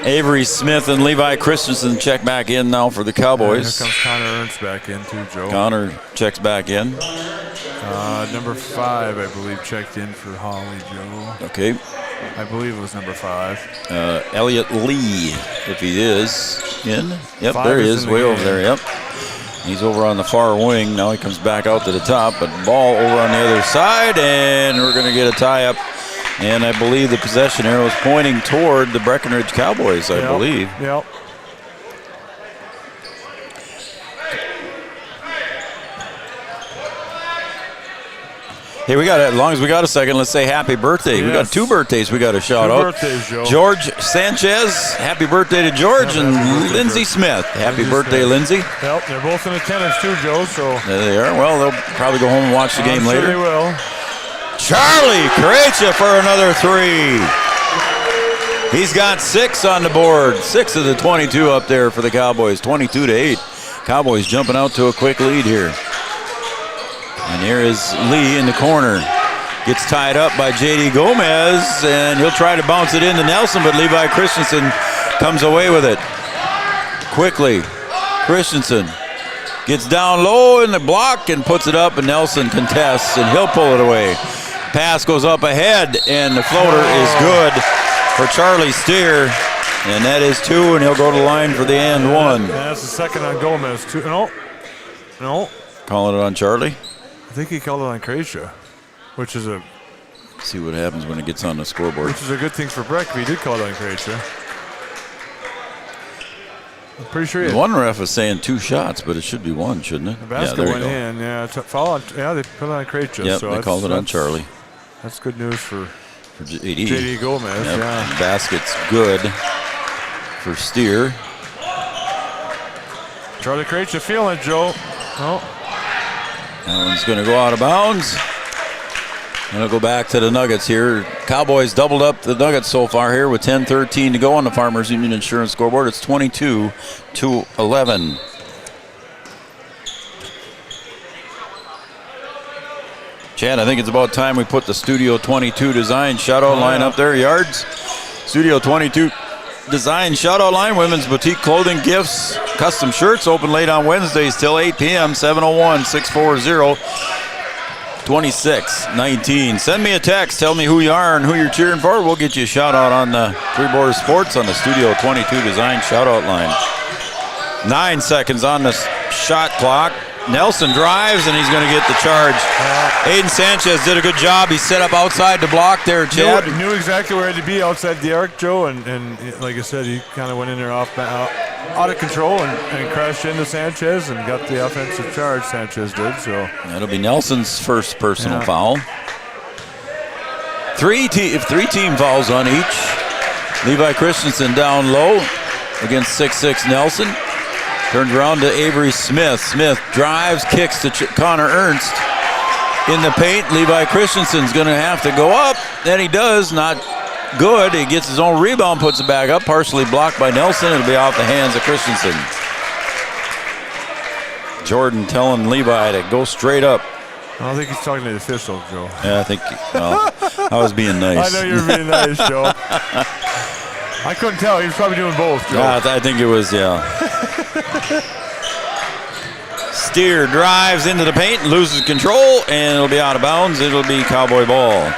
Avery Smith and Levi Christensen check back in now for the Cowboys. Here comes Connor Ernst back in too, Joe. Connor checks back in. Number 5, I believe, checked in for Hawley, Joe. Okay. I believe it was number 5. Elliot Lee, if he is in. Yep, there he is, way over there, yep. He's over on the far wing. Now he comes back out to the top, but ball over on the other side, and we're going to get a tie-up. And I believe the possession arrow is pointing toward the Breckenridge Cowboys, I believe. Yep. Hey, as long as we got a second, let's say happy birthday. Yes. We got 2 birthdays we got to shout out. Birthdays, Joe. George Sanchez, happy birthday to George, and Lindsay Smith. Happy birthday, Lindsay. Yep, they're both in attendance too, Joe. So there they are. Well, they'll probably go home and watch the game later. Sure they will. Charlie Krejci for another 3. He's got 6 on the board. 6 of the 22 up there for the Cowboys. 22-8. Cowboys jumping out to a quick lead here. And here is Lee in the corner. Gets tied up by J.D. Gomez, and he'll try to bounce it into Nelson, but Levi Christensen comes away with it. Quickly, Christensen gets down low in the block and puts it up, and Nelson contests, and he'll pull it away. Pass goes up ahead, and the floater is good for Charlie Steer, and that is 2, and he'll go to the line for the and 1. That's the second on Gomez, too. No. Calling it on Charlie? I think he called it on Krejci, which is a... See what happens when it gets on the scoreboard. Which is a good thing for Breck if he did call it on Krejci. I'm pretty sure he one ref is saying 2 shots, but it should be 1, shouldn't it? The basket went in, yeah. Foul on, they put it on Krejci. Yep, so they called it on Charlie. That's good news for J.D. Gomez, yep. yeah. Basket's good for Steer. Charlie Krejci feeling it, Joe. Oh. That one's going to go out of bounds. And it'll go back to the Nuggets here. Cowboys doubled up the Nuggets so far here with 10:13 to go on the Farmers Union Insurance scoreboard. It's 22-11. Chad, I think it's about time we put the Studio 22 design shutout line up there. Yards. Studio 22 design shutout line. Women's boutique clothing, gifts, custom shirts. Open late on Wednesdays till 8 p.m. 701-640-2619. Send me a text. Tell me who you are and who you're cheering for. We'll get you a shout out on the Three Borders Sports on the Studio 22 design shutout line. 9 seconds on the shot clock. Nelson drives, and he's going to get the charge. Aiden Sanchez did a good job. He set up outside the block there, Chad. Knew exactly where to be outside the arc, Joe, and like I said, he kind of went in there out of control and crashed into Sanchez and got the offensive charge, Sanchez did. So that'll be Nelson's first personal foul. Three team fouls on each. Levi Christensen down low against 6'6" Nelson. Turns around to Avery Smith. Smith drives, kicks to Connor Ernst. In the paint, Levi Christensen's going to have to go up. And he does, not good. He gets his own rebound, puts it back up, partially blocked by Nelson. It'll be off the hands of Christensen. Jordan telling Levi to go straight up. I don't think he's talking to the official, Joe. Yeah, I think, well, I was being nice. I know you were being nice, Joe. I couldn't tell. He was probably doing both, Joe. Yeah, I think it was, yeah. Steer drives into the paint, loses control, and it'll be out of bounds. It'll be Cowboy ball.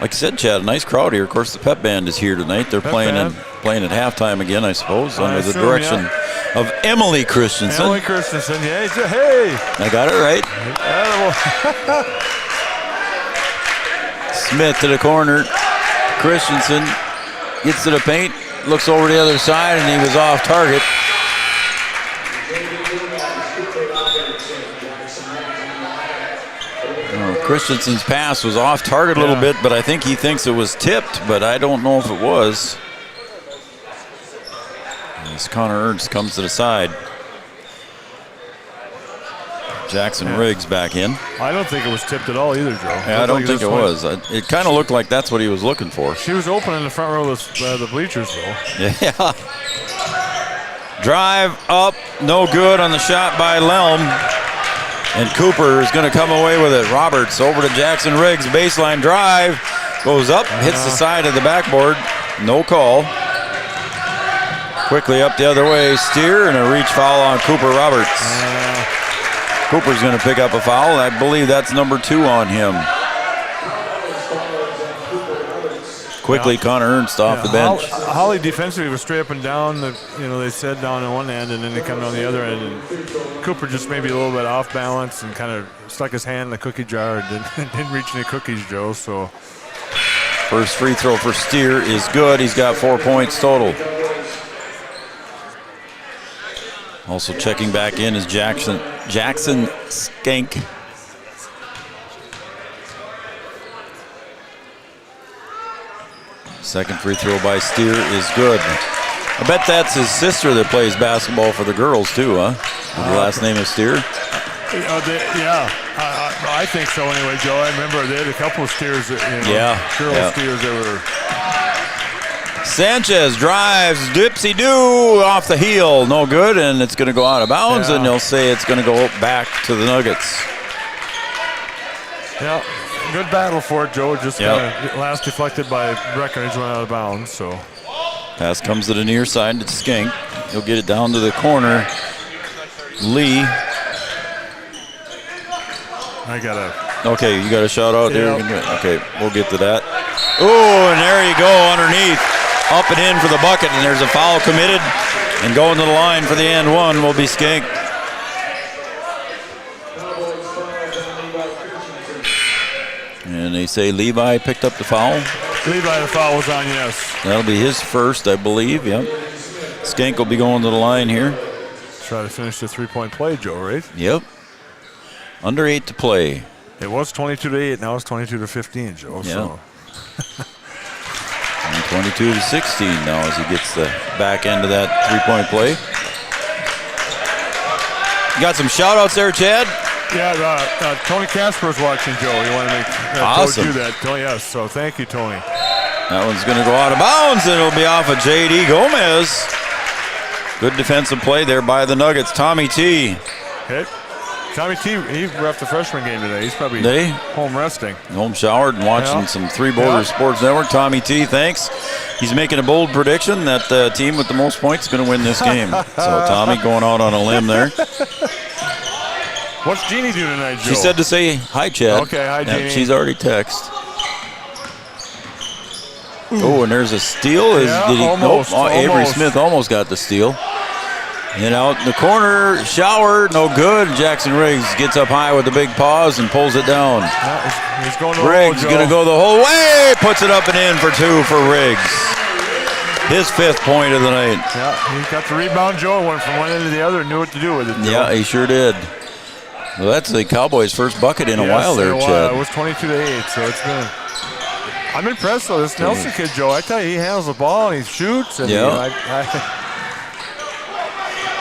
Like I said, Chad, a nice crowd here. Of course, the pep band is here tonight. They're playing at halftime again, I suppose, under the direction of Emily Christensen. Emily Christensen, yeah. Hey! I got it right. Smith to the corner. Christensen gets to the paint, looks over the other side, and he was off target. Christensen's pass was off target a little bit, but I think he thinks it was tipped, but I don't know if it was. As Connor Ernst comes to the side. Jackson Riggs back in. I don't think it was tipped at all either, Joe. Yeah, I don't think it was. It kind of looked like that's what he was looking for. She was open in the front row of the bleachers, though. Yeah. Drive up, no good on the shot by Lelm. And Cooper is going to come away with it. Roberts over to Jackson Riggs. Baseline drive. Goes up, hits the side of the backboard. No call. Quickly up the other way. Steer and a reach foul on Cooper Roberts. Cooper's going to pick up a foul. I believe that's number 2 on him. Quickly, Connor Ernst off the bench. Hawley defensively was straight up and down. They said down on one end, and then they come down the other end. And Cooper just maybe a little bit off balance and kind of stuck his hand in the cookie jar and didn't reach any cookies, Joe. So first free throw for Steer is good. He's got 4 points total. Also checking back in is Jackson Skank. Second free throw by Steer is good. I bet that's his sister that plays basketball for the girls too, huh? The last name is Steer? I think so anyway, Joe. I remember they had a couple of Steers, Steers that were. Sanchez drives, dipsy-doo, off the heel. No good, and it's going to go out of bounds, and they'll say it's going to go back to the Nuggets. Yeah. Good battle for it, Joe. Just last deflected by Breckenridge, went out of bounds. So pass comes to the near side to Skink. He'll get it down to the corner. Lee. Okay, you got a shout out there. Okay, we'll get to that. Oh, and there you go underneath, up and in for the bucket, and there's a foul committed, and going to the line for the and one will be Skink. And they say Levi picked up the foul. Levi, the foul was on, yes. That'll be his first, I believe, yep. Skank will be going to the line here. Try to finish the three-point play, Joe, right? Yep. Under 8 to play. It was 22-8, now it's 22-15, Joe. Yeah. So. And 22-16 now as he gets the back end of that three-point play. You got some shout-outs there, Chad? Yeah, Tony Casper's watching, Joe. You want to make awesome. told you that. Yes, so thank you, Tony. That one's going to go out of bounds, and it'll be off of J.D. Gomez. Good defensive play there by the Nuggets. Tommy T. Okay. Tommy T, he left the freshman game today. He's probably home resting. Home showered and watching some Three Borders Sports Network. Tommy T, thanks. He's making a bold prediction that the team with the most points is going to win this game. So Tommy going out on a limb there. What's Jeannie doing tonight, Joe? She said to say hi, Chad. Okay, hi, Jeannie. She's already texted. Oh, and there's a steal. Avery Smith almost got the steal. And out in the corner, shower, no good. Jackson Riggs gets up high with a big pause and pulls it down. He's going to Riggs going to go the whole way. Puts it up and in for 2 for Riggs. His 5th point of the night. Yeah, he got the rebound, Joe. Went from one end to the other and knew what to do with it, Joe. Yeah, he sure did. Well, that's the Cowboys' first bucket in a while there, Chad. It was 22-8, so it's been I'm impressed though. This Nelson kid, Joe. I tell you, he handles the ball and he shoots. And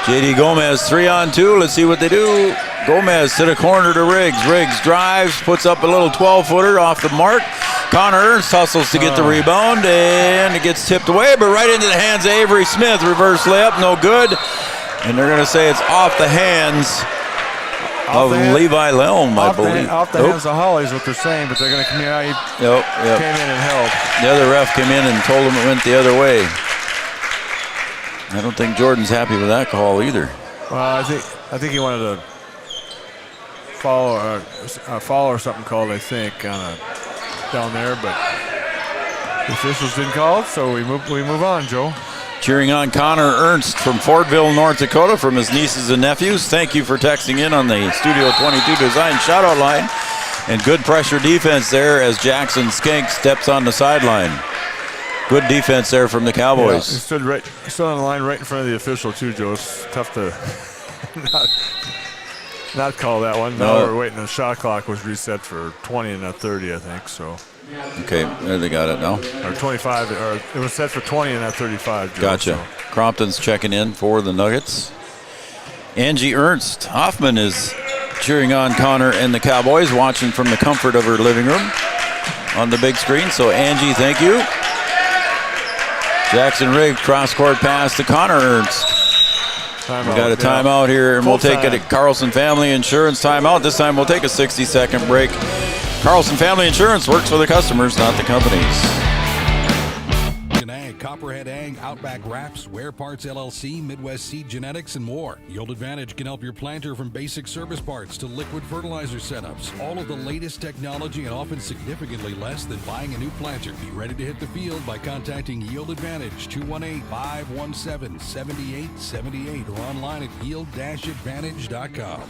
JD Gomez 3-on-2. Let's see what they do. Gomez to the corner to Riggs. Riggs drives, puts up a little 12-footer off the mark. Connor Ernst hustles to get the rebound, and it gets tipped away, but right into the hands of Avery Smith. Reverse layup, no good. And they're going to say it's off the hands of Levi Lelm, I believe. Off the hands of Hawley is what they're saying, but they're going to come here. He came in and held. The other ref came in and told him it went the other way. I don't think Jordan's happy with that call either. Well, I think he wanted a foul or something called, I think, down there, but the officials didn't call it, so we move on, Joe. Cheering on Connor Ernst from Fortville, North Dakota, from his nieces and nephews. Thank you for texting in on the Studio 22 Design shoutout line. And good pressure defense there as Jackson Skank steps on the sideline. Good defense there from the Cowboys. Yeah, he stood on the line right in front of the official too, Joe. It's tough to not call that one. Now we're waiting. The shot clock was reset for 20 and not 30, I think. So. Okay, there they got it now. Or 25, or it was set for 20 and not 35. Joe, gotcha. So. Crompton's checking in for the Nuggets. Angie Ernst Hoffman is cheering on Connor and the Cowboys, watching from the comfort of her living room on the big screen. So Angie, thank you. Jackson Riggs cross-court pass to Connor Ernst. We got a timeout here, and we'll take it at Carlson Family Insurance timeout. This time we'll take a 60-second break. Carlson Family Insurance works for the customers, not the companies. Ag, Copperhead Ag, Outback Wraps, Wear Parts LLC, Midwest Seed Genetics, and more. Yield Advantage can help your planter from basic service parts to liquid fertilizer setups. All of the latest technology and often significantly less than buying a new planter. Be ready to hit the field by contacting Yield Advantage 218-517-7878 or online at yield-advantage.com.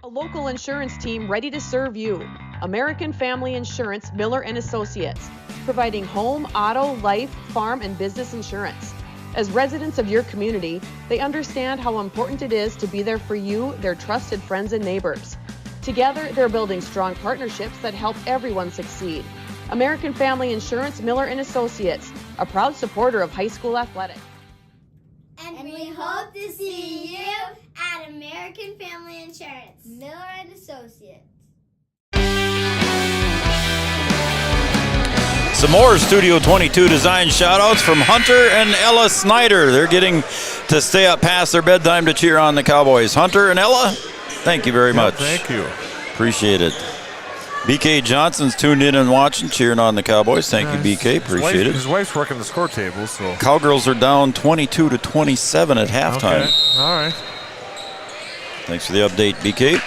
A local insurance team ready to serve you. American Family Insurance, Miller & Associates, providing home, auto, life, farm, and business insurance. As residents of your community, they understand how important it is to be there for you, their trusted friends and neighbors. Together, they're building strong partnerships that help everyone succeed. American Family Insurance, Miller & Associates, a proud supporter of high school athletics. And we hope to see you at American Family Insurance, Miller & Associates. Some more Studio 22 Design shoutouts from Hunter and Ella Snyder. They're getting to stay up past their bedtime to cheer on the Cowboys. Hunter and Ella, thank you very much. Thank you. Appreciate it. BK Johnson's tuned in and watching, cheering on the Cowboys. Thank you, BK. Appreciate it. His wife's working the score table, so. Cowgirls are down 22-27 at halftime. Okay. All right. Thanks for the update, BK.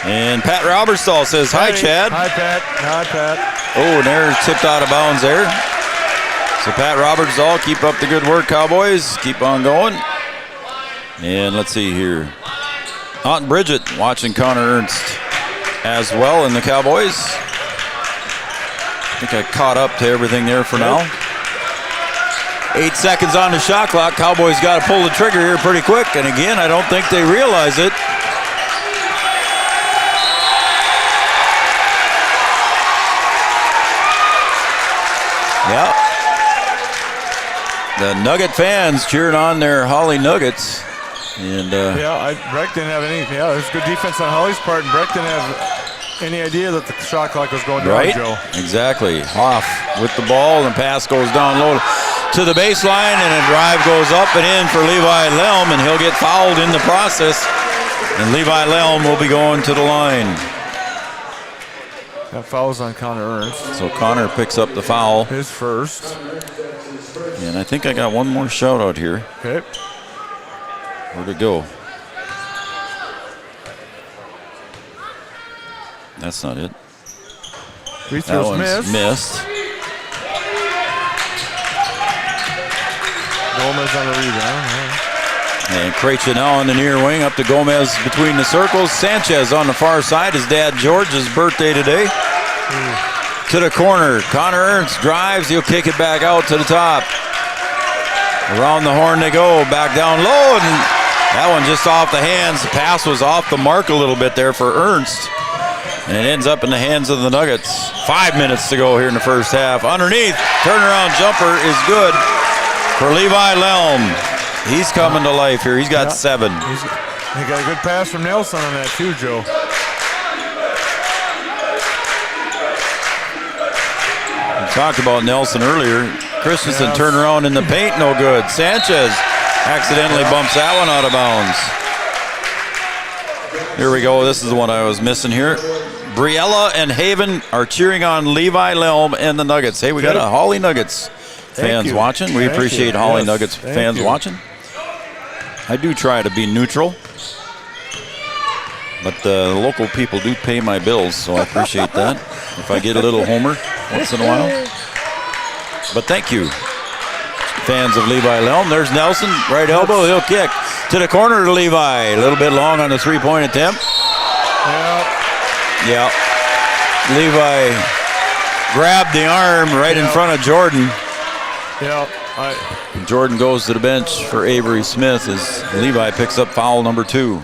And Pat Robertstall says, hi, Chad. Hi, Pat. Hi, Pat. Oh, and they're tipped out of bounds there. So Pat Robertstall, keep up the good work, Cowboys. Keep on going. And let's see here. Aunt Bridget watching Connor Ernst as well in the Cowboys. I think I caught up to everything there for now. 8 seconds on the shot clock. Cowboys got to pull the trigger here pretty quick. And again, I don't think they realize it. Yeah. The Nugget fans cheering on their Hawley Nuggets. And Breck didn't have any. Yeah, there's good defense on Hawley's part, and Breck didn't have any idea that the shot clock was going down, right? Joe. Exactly. Hoff with the ball, and pass goes down low to the baseline, and a drive goes up and in for Levi Lelm, and he'll get fouled in the process. And Levi Lelm will be going to the line. That foul's on Connor Ernst. So Connor picks up the foul. His first. And I think I got one more shout out here. Okay. Where'd it go? That's not it. Free throw's missed. Gomez on the rebound. And Krejci now on the near wing, up to Gomez between the circles. Sanchez on the far side. His dad George's birthday today. To the corner. Connor Ernst drives. He'll kick it back out to the top. Around the horn they go. Back down low. And that one just off the hands. The pass was off the mark a little bit there for Ernst. And it ends up in the hands of the Nuggets. 5 minutes to go here in the first half. Underneath, turnaround jumper is good for Levi Lelm. He's coming to life here. He's got 7. He got a good pass from Nelson on that too, Joe. We talked about Nelson earlier. Christensen turned around in the paint, no good. Sanchez accidentally bumps that one out of bounds. Here we go. This is the one I was missing here. Briella and Haven are cheering on Levi Lelm and the Nuggets. Hey, we got a Hawley Nuggets fans watching. We appreciate Hawley Nuggets fans watching. I do try to be neutral, but the local people do pay my bills, so I appreciate that. If I get a little homer once in a while. But thank you, fans of Levi Lelm. There's Nelson, right elbow, he'll kick to the corner to Levi. A little bit long on the 3-point attempt. Yeah. Levi grabbed the arm right in front of Jordan. Jordan goes to the bench for Avery Smith as Levi picks up foul number 2.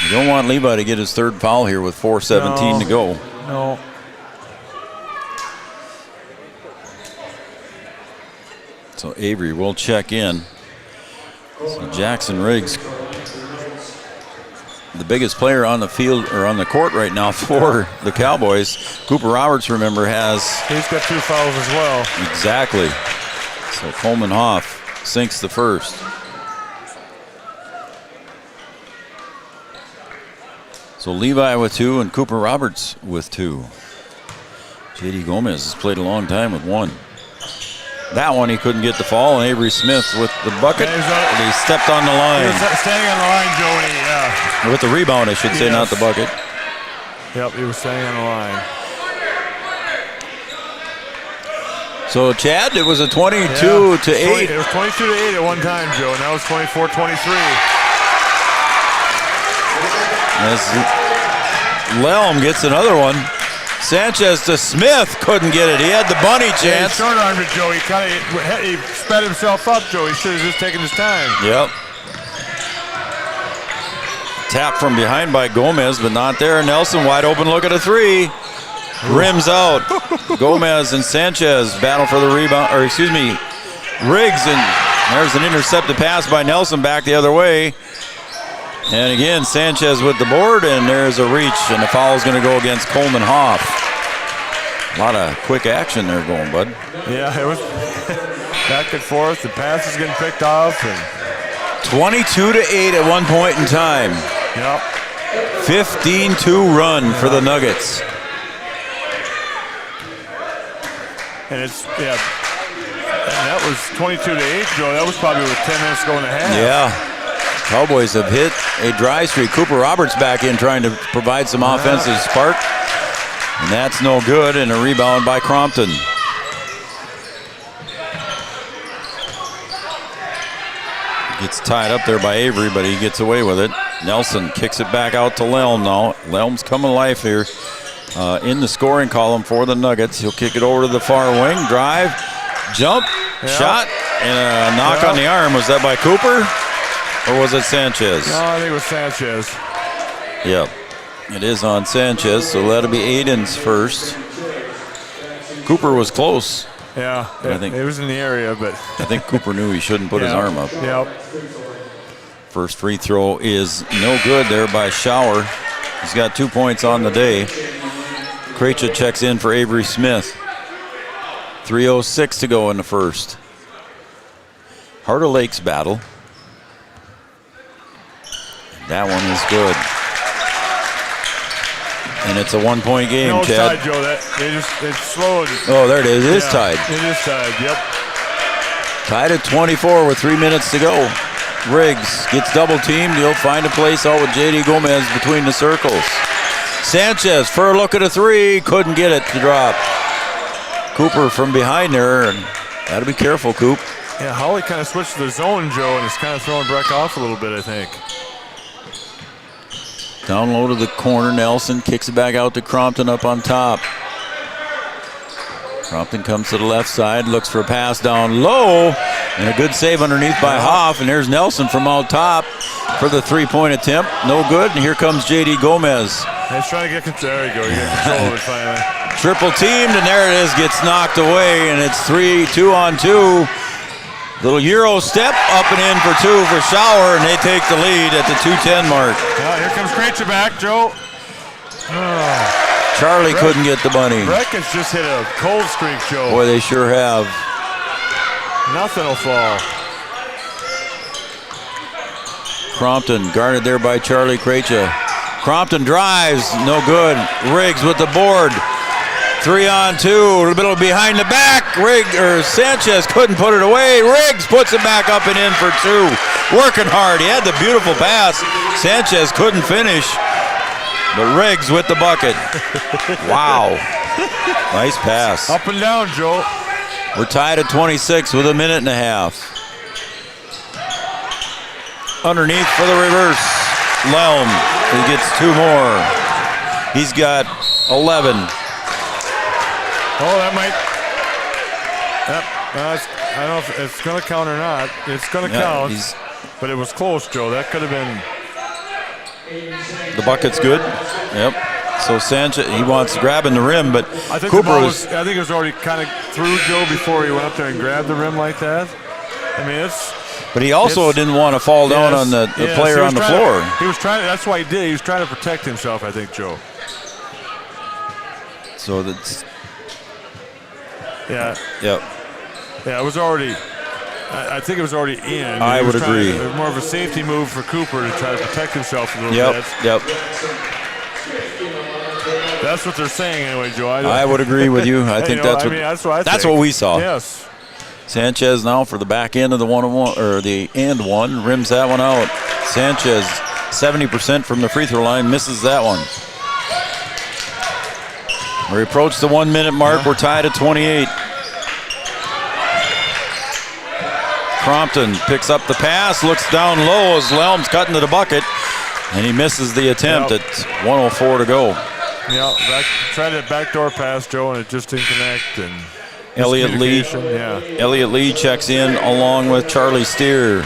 You don't want Levi to get his 3rd foul here with 4:17 to go. No. So Avery will check in. So Jackson Riggs, the biggest player on the field or on the court right now for the Cowboys. Cooper Roberts, remember, he's got 2 fouls as well. Exactly. So Coleman Hoff sinks the first. So Levi with 2 and Cooper Roberts with 2. JD Gomez has played a long time with 1. That one he couldn't get the fall, and Avery Smith with the bucket. He stepped on the line. He was standing on the line, Joey. Yeah. With the rebound, I should say, not the bucket. Yep, he was standing on the line. So Chad, it was a 22 to 8. It was 22 to 8 at one time, Joe. Now it's 24-23. As Lelm gets another one. Sanchez to Smith, couldn't get it. He had the bunny chance. He short-armed it, Joe. He sped himself up, Joe. He should have just taken his time. Yep. Tap from behind by Gomez, but not there. Nelson wide open, look at a 3. Rims out. Gomez and Sanchez battle for the rebound, or excuse me, Riggs, and there's an intercepted pass by Nelson back the other way. And again, Sanchez with the board, and there's a reach, and the foul is going to go against Coleman Hoff. A lot of quick action there going, bud. Yeah, it was back and forth. The pass is getting picked off. And 22 to 8 at one point in time. Yep. 15-2 run for the Nuggets. And it's, and that was 22 to 8, Joe. That was probably with 10 minutes going to half. Yeah. Cowboys have hit a dry streak. Cooper Roberts back in trying to provide some offensive spark. And that's no good, and a rebound by Crompton. Gets tied up there by Avery, but he gets away with it. Nelson kicks it back out to Lelm now. Lelm's coming to life here in the scoring column for the Nuggets. He'll kick it over to the far wing. Drive, jump, shot, and a knock on the arm. Was that by Cooper? Or was it Sanchez? No, I think it was Sanchez. Yep. It is on Sanchez, so that'll be Aiden's first. Cooper was close. Yeah, I think it was in the area, but I think Cooper knew he shouldn't put his arm up. Yep. First free throw is no good there by Schauer. He's got 2 points on the day. Krejci checks in for Avery Smith. 3:06 to go in the first. Heart of Lakes battle. That one is good. And it's a 1-point game, no, it's Chad. tied, Joe. It's slowed. Oh, there it is. It is tied. It is tied, yep. Tied at 24 with 3 minutes to go. Riggs gets double teamed. He'll find a place out with JD Gomez between the circles. Sanchez for a look at a 3. Couldn't get it to drop. Cooper from behind there. And gotta be careful, Coop. Yeah, Hawley kind of switched to the zone, Joe, and it's kind of throwing Breck off a little bit, I think. Down low to the corner. Nelson kicks it back out to Crompton up on top. Crompton comes to the left side, looks for a pass down low, and a good save underneath by Hoff. And there's Nelson from out top. for the three-point attempt. No good, and here comes J.D. Gomez. He's trying to get control. There you go. You get control of it finally. Triple teamed, and there it is. Gets knocked away, and it's 2-on-2. Little Euro step, up and in for two for Shower, and they take the lead at the 2:10 mark. Here comes Krejci back, Joe. Charlie couldn't get the bunny. Breckenridge just hit a cold streak, Joe. Boy, they sure have. Nothing will fall. Crompton guarded there by Charlie Krejci. Crompton drives, no good. Riggs with the board. 3-on-2, a little bit behind the back. Sanchez couldn't put it away. Riggs puts it back up and in for two. Working hard. He had the beautiful pass. Sanchez couldn't finish, but Riggs with the bucket. Wow. Nice pass. Up and down, Joe. We're tied at 26 with a minute and a half. Underneath for the reverse. Lelm. He gets two more. He's got 11. Oh, that might. I don't know if it's going to count or not. It's going to count. But it was close, Joe. That could have been. The bucket's good. Yep. So Sanchez, he wants grabbing the rim, but I think Cooper I think it was already kind of through Joe before he went up there and grabbed the rim like that. I mean, it's. But he also didn't want to fall down on the player on the floor. He was trying. That's why he did. He was trying to protect himself, I think, Joe. So that's. Yeah. Yep. Yeah, it was already. I think it was already in. I would agree. It was more of a safety move for Cooper to try to protect himself a little bit. Yep. That's what they're saying anyway, Joe. I would agree with you. I think that's what we saw. Yes. Sanchez now for the back end of the 1-on-1 or the and one, rims that one out. Sanchez 70% from the free throw line, misses that one. We approach the 1 minute mark. We're tied at 28. Crompton picks up the pass, looks down low as Lelm's cutting to the bucket, and he misses the attempt at 1:04 to go. Yeah, tried a backdoor pass, Joe, and it just didn't connect. And Elliott Lee checks in along with Charlie Steer.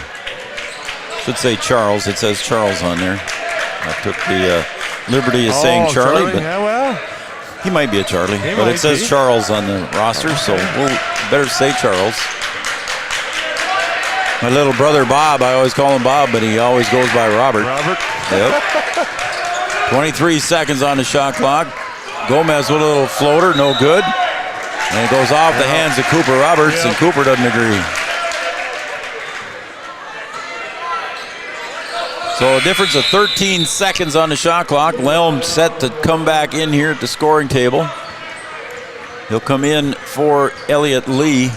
Should say Charles. It says Charles on there. I took the liberty of saying Charlie, but he might be a Charlie. But it says Charles on the roster, so we'll better say Charles. My little brother Bob, I always call him Bob, but he always goes by Robert. Yep. 23 seconds on the shot clock. Gomez with a little floater, no good. And it goes off the hands of Cooper Roberts, and Cooper doesn't agree. So a difference of 13 seconds on the shot clock. Lelm set to come back in here at the scoring table. He'll come in for Elliott Lee.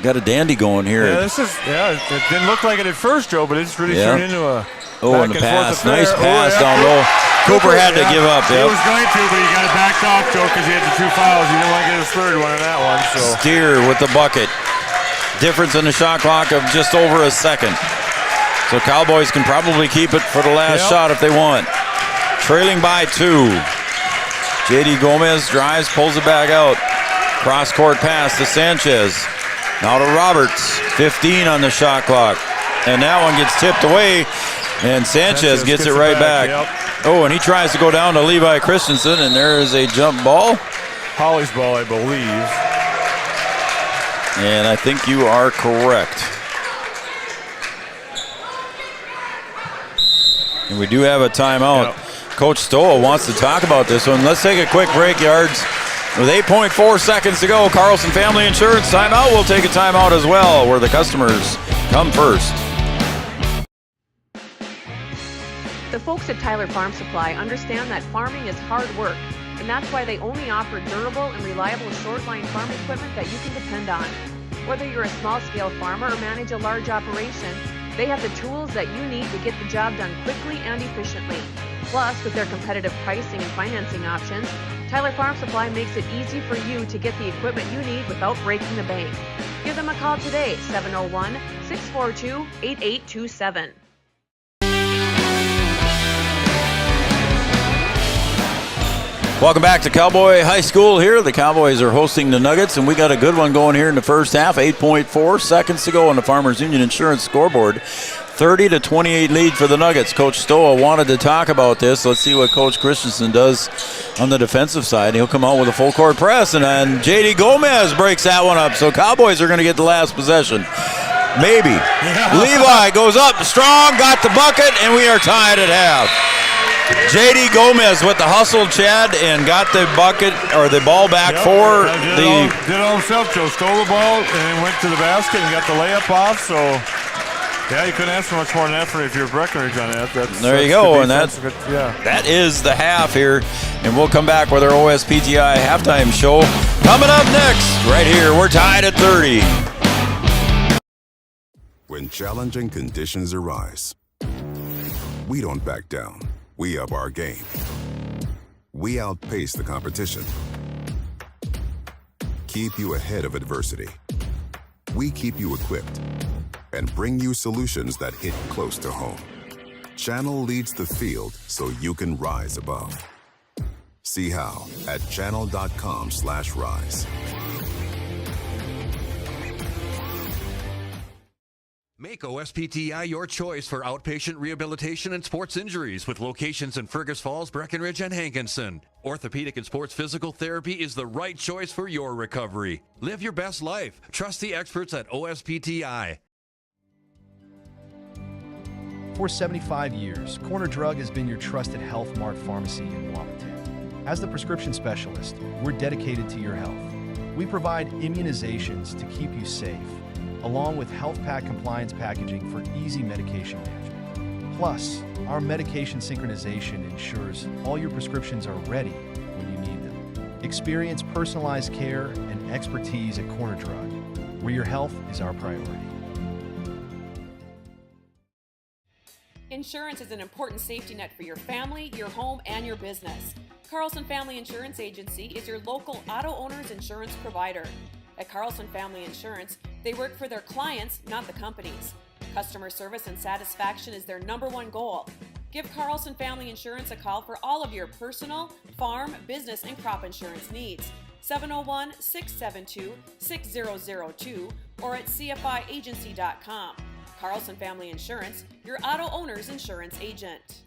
Got a dandy going here. Yeah, it didn't look like it at first, Joe, but it's really turned into a and the pass. Nice pass down low. Cooper had to give up. He was going to, but he got it backed off, Joe, because he had the two fouls. He didn't want to get his third one on that one. So Steer with the bucket. Difference in the shot clock of just over a second. So Cowboys can probably keep it for the last shot if they want. Trailing by 2. J.D. Gomez drives, pulls it back out. Cross-court pass to Sanchez. Now to Roberts. 15 on the shot clock. And that one gets tipped away, and Sanchez gets it right back. Oh, and he tries to go down to Levi Christensen, and there is a jump ball. Hawley's ball, I believe. And I think you are correct. And we do have a timeout. Coach Stoll wants to talk about this one. Let's take a quick break, Yards. With 8.4 seconds to go, Carlson Family Insurance timeout. We'll take a timeout as well, where the customers come first. The folks at Tyler Farm Supply understand that farming is hard work, and that's why they only offer durable and reliable short-line farm equipment that you can depend on. Whether you're a small-scale farmer or manage a large operation, they have the tools that you need to get the job done quickly and efficiently. Plus, with their competitive pricing and financing options, Tyler Farm Supply makes it easy for you to get the equipment you need without breaking the bank. Give them a call today, 701-642-8827. Welcome back to Cowboy High School here. The Cowboys are hosting the Nuggets, and we got a good one going here in the first half. 8.4 seconds to go on the Farmers Union Insurance scoreboard. 30-28 lead for the Nuggets. Coach Stoa wanted to talk about this. Let's see what Coach Christensen does on the defensive side. He'll come out with a full court press, and then J.D. Gomez breaks that one up. So Cowboys are going to get the last possession. Maybe. Yeah. Levi goes up strong, got the bucket, and we are tied at half. J.D. Gomez with the hustle, Chad, and got the bucket or the ball back for did it all himself. Joe stole the ball and then went to the basket and got the layup off. So, yeah, you couldn't ask for much more than effort if you're Breckenridge on that. There you go, and that is the half here. And we'll come back with our OSPTI halftime show coming up next. Right here, we're tied at 30. When challenging conditions arise, we don't back down. We up our game. We outpace the competition. Keep you ahead of adversity. We keep you equipped and bring you solutions that hit close to home. Channel leads the field so you can rise above. See how at channel.com/rise. Make OSPTI your choice for outpatient rehabilitation and sports injuries with locations in Fergus Falls, Breckenridge, and Hankinson. Orthopedic and sports physical therapy is the right choice for your recovery. Live your best life. Trust the experts at OSPTI. For 75 years, Corner Drug has been your trusted Health Mart pharmacy in Wapaton. As the prescription specialist, we're dedicated to your health. We provide immunizations to keep you safe, along with health pack compliance packaging for easy medication management. Plus, our medication synchronization ensures all your prescriptions are ready when you need them. Experience personalized care and expertise at Corner Drug, where your health is our priority. Insurance is an important safety net for your family, your home, and your business. Carlson Family Insurance Agency is your local auto owner's insurance provider. At Carlson Family Insurance, they work for their clients, not the companies. Customer service and satisfaction is their #1 goal. Give Carlson Family Insurance a call for all of your personal, farm, business, and crop insurance needs. 701-672-6002 or at cfiagency.com. Carlson Family Insurance, your auto owner's insurance agent.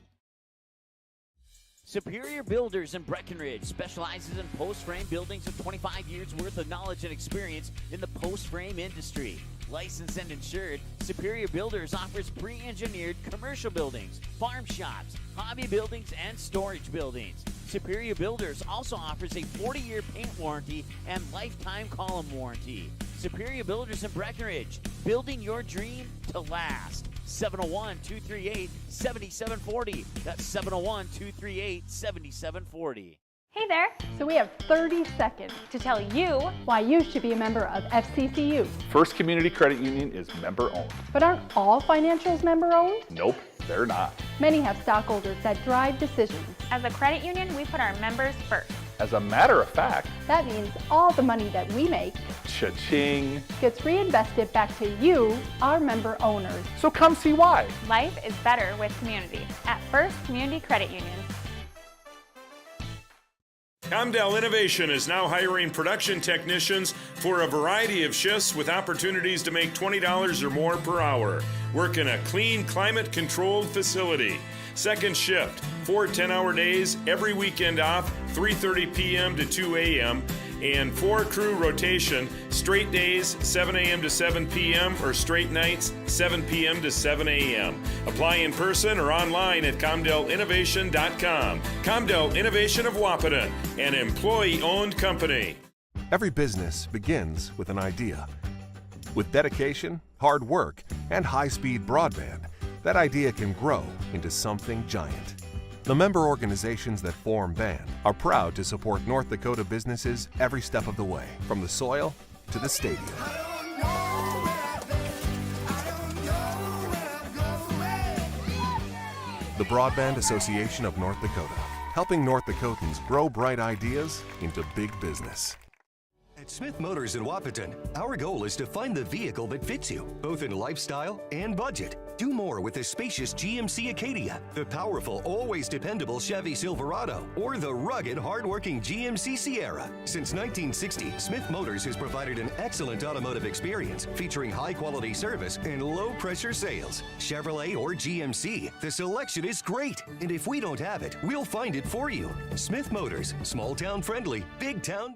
Superior Builders in Breckenridge specializes in post-frame buildings with 25 years worth of knowledge and experience in the post-frame industry. Licensed and insured, Superior Builders offers pre-engineered commercial buildings, farm shops, hobby buildings, and storage buildings. Superior Builders also offers a 40-year paint warranty and lifetime column warranty. Superior Builders in Breckenridge, building your dream to last. 701-238-7740. That's 701-238-7740. Hey there! So we have 30 seconds to tell you why you should be a member of FCCU. First Community Credit Union is member-owned. But aren't all financials member-owned? Nope, they're not. Many have stockholders that drive decisions. As a credit union, we put our members first. As a matter of fact, that means all the money that we make cha-ching gets reinvested back to you, our member owners. So come see why. Life is better with community at First Community Credit Union. Comdell Innovation is now hiring production technicians for a variety of shifts with opportunities to make $20 or more per hour. Work in a clean, climate-controlled facility. Second shift, 4 10-hour days, every weekend off, 3:30 p.m. to 2 a.m., and 4-crew rotation, straight days, 7 a.m. to 7 p.m., or straight nights, 7 p.m. to 7 a.m. Apply in person or online at ComdellInnovation.com. Comdell Innovation of Wapaton, an employee-owned company. Every business begins with an idea. With dedication, hard work, and high-speed broadband, that idea can grow into something giant. The member organizations that form BAND are proud to support North Dakota businesses every step of the way, from the soil to the stadium. The Broadband Association of North Dakota, helping North Dakotans grow bright ideas into big business. At At Smith Motors in Wapaton, our goal is to find the vehicle that fits you, both in lifestyle and budget. Do more with the spacious GMC Acadia, the powerful, always dependable Chevy Silverado, or the rugged, hardworking GMC Sierra. Since 1960, Smith Motors has provided an excellent automotive experience featuring high-quality service and low-pressure sales. Chevrolet or GMC, the selection is great. And if we don't have it, we'll find it for you. Smith Motors, small-town friendly, big-town...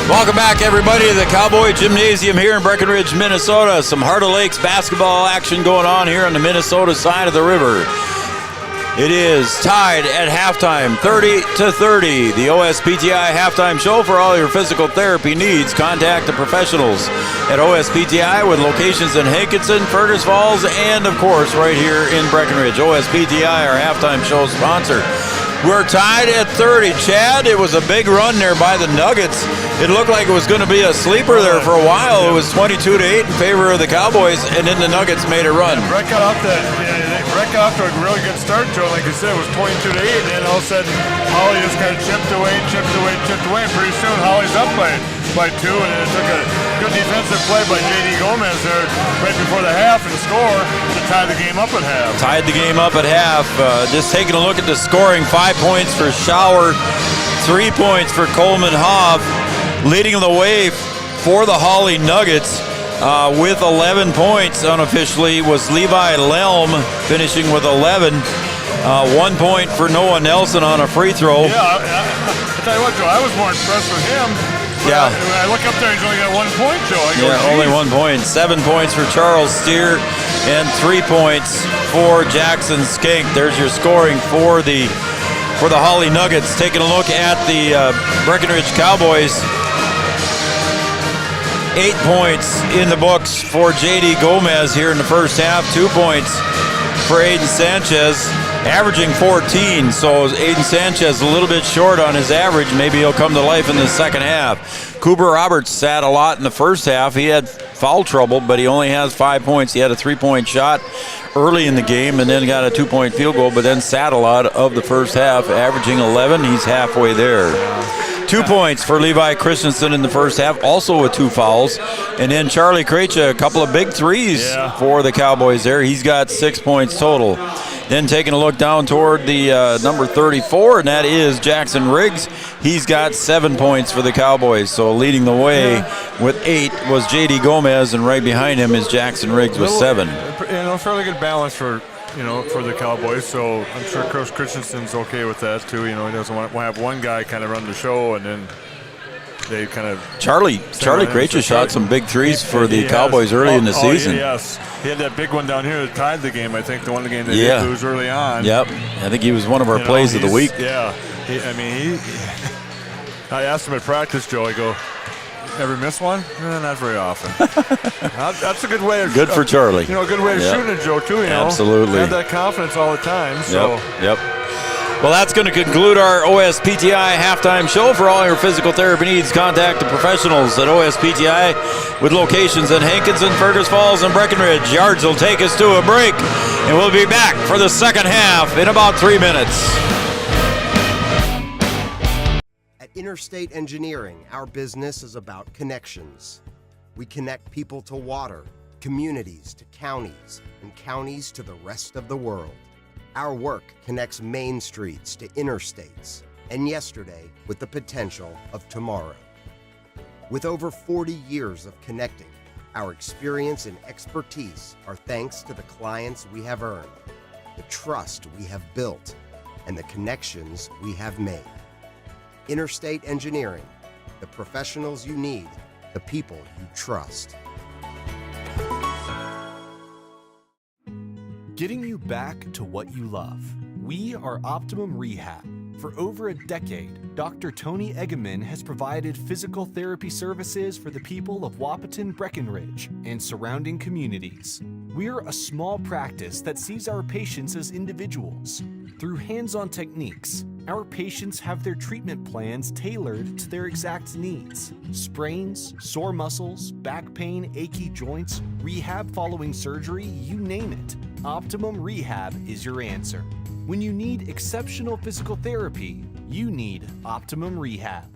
Welcome back, everybody, to the Cowboy Gymnasium here in Breckenridge, Minnesota. Some Heart of Lakes basketball action going on here on the Minnesota side of the river. It is tied at halftime, 30-30. The OSPTI halftime show for all your physical therapy needs. Contact the professionals at OSPTI with locations in Hankinson, Fergus Falls, and, of course, right here in Breckenridge. OSPTI, our halftime show sponsor. We're tied at 30. Chad, it was a big run there by the Nuggets. It looked like it was going to be a sleeper there for a while. It was 22-8 in favor of the Cowboys, and then the Nuggets made a run. Brett got off to a really good start, Joe. Like you said, it was 22-8, and then all of a sudden, Hawley just kind of chipped away. And pretty soon, Hawley's up by 2, and then it took a good defensive play by J.D. Gomez there right before the half and score to tie the game up at half. Tied the game up at half. Just taking a look at the scoring, 5 points for Schauer, 3 points for Coleman Hoff. Leading the way for the Hawley Nuggets with 11 points unofficially was Levi Lelm, finishing with 11. 1 point for Noah Nelson on a free throw. Yeah, I tell you what, Joe, I was more impressed with him. Yeah. When I look up there, he's only got 1 point, Joe. Only 1 point. 7 points for Charles Steer and 3 points for Jackson Skink. There's your scoring for the Hawley Nuggets. Taking a look at the Breckenridge Cowboys. 8 points in the books for J.D. Gomez here in the first half. 2 points for Aiden Sanchez, averaging 14. So Aiden Sanchez a little bit short on his average. Maybe he'll come to life in the second half. Cooper Roberts sat a lot in the first half. He had foul trouble, but he only has 5 points. He had a 3-point shot early in the game and then got a 2-point field goal, but then sat a lot of the first half, averaging 11. He's halfway there. 2 points for Levi Christensen in the first half, also with 2 fouls. And then Charlie Krejci, a couple of big threes for the Cowboys there. He's got 6 points total. Then taking a look down toward the number 34, and that is Jackson Riggs. He's got 7 points for the Cowboys. So leading the way with 8 was J.D. Gomez, and right behind him is Jackson Riggs with 7. Fairly good balance for the Cowboys, so I'm sure Coach Christensen's okay with that too. He doesn't want to have one guy kind of run the show and then they kind of... Charlie Krejci shot some big threes for the Cowboys early in the season. Yes, he had that big one down here that tied the game. I think the game they did lose early on. Yep, I think he was one of our plays of the week. Yeah, I asked him at practice, Joe, I go, ever miss one? Not very often. That's a good way of... Good for Charlie. Good way of shooting it, Joe, too. Absolutely. Have that confidence all the time. So. Yep. Well, that's going to conclude our OSPTI halftime show. For all your physical therapy needs, contact the professionals at OSPTI with locations in Hankinson, Fergus Falls, and Breckenridge. Yards will take us to a break, and we'll be back for the second half in about 3 minutes. At Interstate Engineering, our business is about connections. We connect people to water, communities to counties, and counties to the rest of the world. Our work connects main streets to interstates, and yesterday with the potential of tomorrow. With over 40 years of connecting, our experience and expertise are thanks to the clients we have earned, the trust we have built, and the connections we have made. Interstate Engineering, the professionals you need, the people you trust. Getting you back to what you love. We are Optimum Rehab. For over a decade, Dr. Tony Egeman has provided physical therapy services for the people of Wahpeton, Breckenridge, and surrounding communities. We're a small practice that sees our patients as individuals. Through hands-on techniques, our patients have their treatment plans tailored to their exact needs. Sprains, sore muscles, back pain, achy joints, rehab following surgery, you name it. Optimum Rehab is your answer. When you need exceptional physical therapy, you need Optimum Rehab.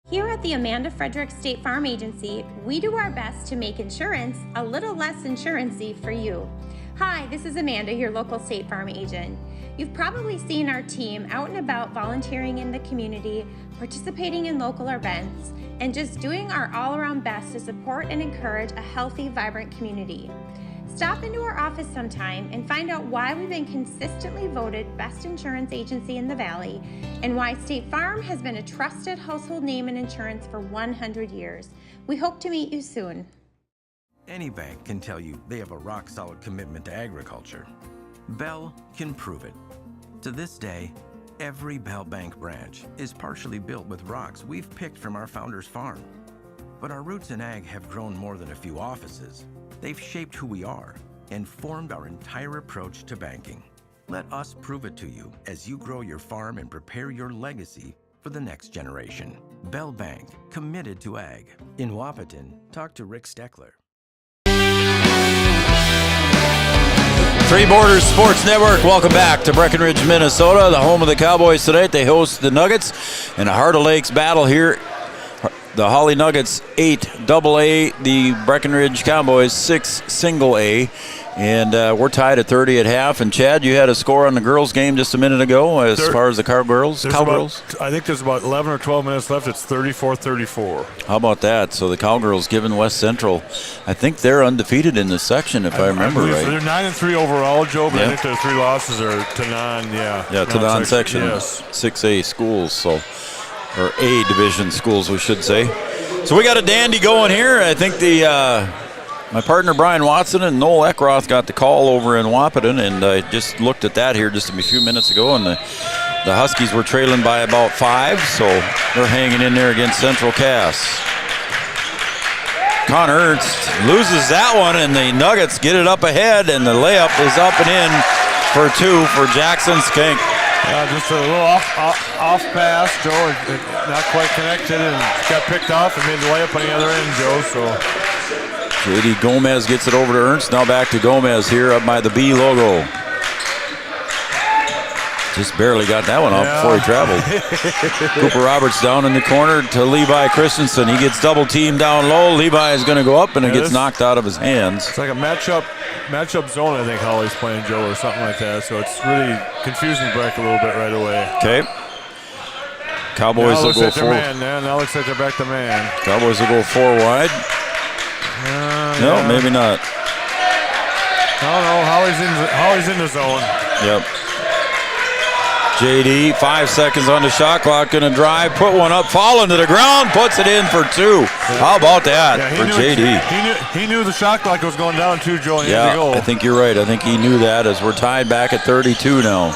Here at the Amanda Frederick State Farm Agency, we do our best to make insurance a little less insurance-y for you. Hi, this is Amanda, your local State Farm agent. You've probably seen our team out and about volunteering in the community, participating in local events, and just doing our all-around best to support and encourage a healthy, vibrant community. Stop into our office sometime and find out why we've been consistently voted best insurance agency in the Valley and why State Farm has been a trusted household name in insurance for 100 years. We hope to meet you soon. Any bank can tell you they have a rock-solid commitment to agriculture. Bell can prove it. To this day, every Bell Bank branch is partially built with rocks we've picked from our founder's farm. But our roots in ag have grown more than a few offices. They've shaped who we are and formed our entire approach to banking. Let us prove it to you as you grow your farm and prepare your legacy for the next generation. Bell Bank, committed to ag. In Wahpeton, talk to Rick Steckler. Three Borders Sports Network, welcome back to Breckenridge, Minnesota, the home of the Cowboys tonight. They host the Nuggets in a Heart of Lakes battle here. The Hawley Nuggets 8 AA, the Breckenridge Cowboys 6 single A. And we're tied at 30 at half. And Chad, you had a score on the girls' game just a minute ago as far as the Cowgirls. I think there's about 11 or 12 minutes left. It's 34-34. How about that? So the Cowgirls giving West Central, I think they're undefeated in this section, if I remember right. So they're 9-3 overall, Joe, but I think their 3 losses are to non, to non-section, yes. 6A schools, so. Or A division schools, we should say. So we got a dandy going here. I think my partner Brian Watson and Noel Eckroth got the call over in Wahpeton, and I just looked at that here just a few minutes ago, and the Huskies were trailing by about 5, so they're hanging in there against Central Cass. Connor Ernst loses that one, and the Nuggets get it up ahead, and the layup is up and in for 2 for Jackson Skink. Just a little off pass, Joe. Not quite connected, and got picked off and made the layup on the other end, Joe. So J.D. Gomez gets it over to Ernst. Now back to Gomez here up by the B logo. Just barely got that one off before he traveled. Cooper Roberts down in the corner to Levi Christensen. He gets double teamed down low. Levi is going to go up, and it gets knocked out of his hands. It's like a matchup zone, I think Hawley's playing, Joe, or something like that. So it's really confusing Breck a little bit right away. Okay. Cowboys will go 4. Now looks like they're back to man. Cowboys will go 4 wide. No, maybe not. No, Hawley's in the zone. Yep. JD, 5 seconds on the shot clock, going to drive, put one up, falling to the ground, puts it in for 2. How about that for JD? He knew the shot clock was going down too, Joe. I think you're right. I think he knew that as we're tied back at 32 now.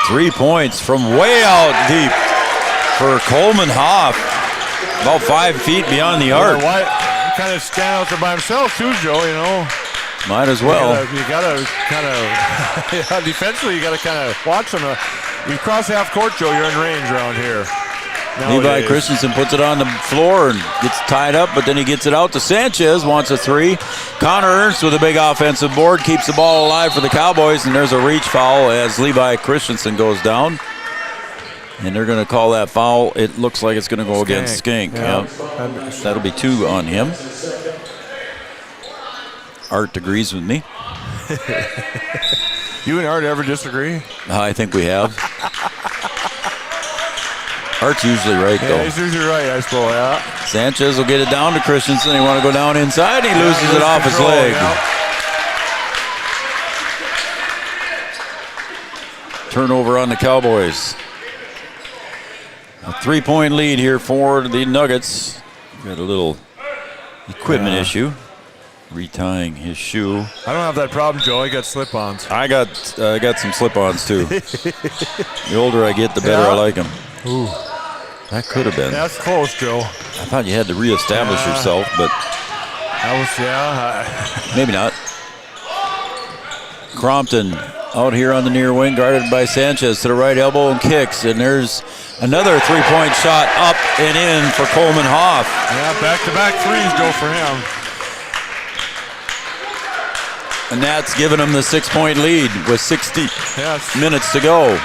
3 points from way out deep for Coleman Hoff, about 5 feet beyond the arc. Kind of stand out there by himself too, Joe, you know. Might as well. You gotta kind of, defensively, you gotta kind of watch them. You cross half court, Joe, you're in range around here. Levi Christensen puts it on the floor and gets tied up, but then he gets it out to Sanchez, wants a 3. Connor Ernst with a big offensive board, keeps the ball alive for the Cowboys, and there's a reach foul as Levi Christensen goes down. And they're going to call that foul. It looks like it's going to go against Skink. Yeah. That'll be 2 on him. Art agrees with me. You and Art ever disagree? I think we have. Art's usually right, though. He's usually right, I suppose, yeah. Sanchez will get it down to Christensen. He want to go down inside. He loses it off his leg. Turnover on the Cowboys. A 3-point lead here for the Nuggets. Got a little equipment issue. retying his shoe. I don't have that problem, Joe. I got slip-ons. I got some slip-ons too. The older I get, the better I like them. Ooh. That could have been. That's close, Joe. I thought you had to reestablish yourself, but maybe not. Crompton out here on the near wing, guarded by Sanchez to the right elbow and kicks, and there's another three-point shot up and in for Coleman Hoff. Yeah, back-to-back threes go for him. And that's given him the 6-point lead with 60 minutes to go.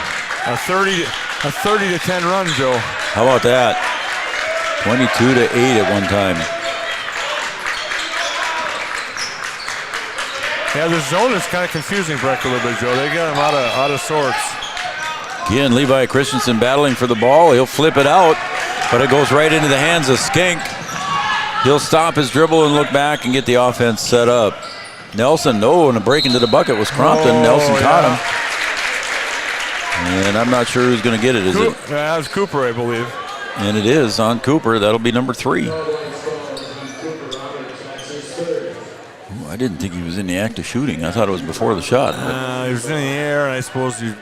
A 30 to 10 run, Joe. How about that? 22 to 8 at one time. Yeah, the zone is kind of confusing Breck a little bit, Joe. They got him out of sorts. Again, Levi Christensen battling for the ball. He'll flip it out, but it goes right into the hands of Skank. He'll stop his dribble and look back and get the offense set up. Nelson, and a break into the bucket was Crompton. Nelson caught him. And I'm not sure who's going to get it, is it? Yeah, it was Cooper, I believe. And it is on Cooper. That'll be number 3. I didn't think he was in the act of shooting. I thought it was before the shot. He was in the air, and I suppose you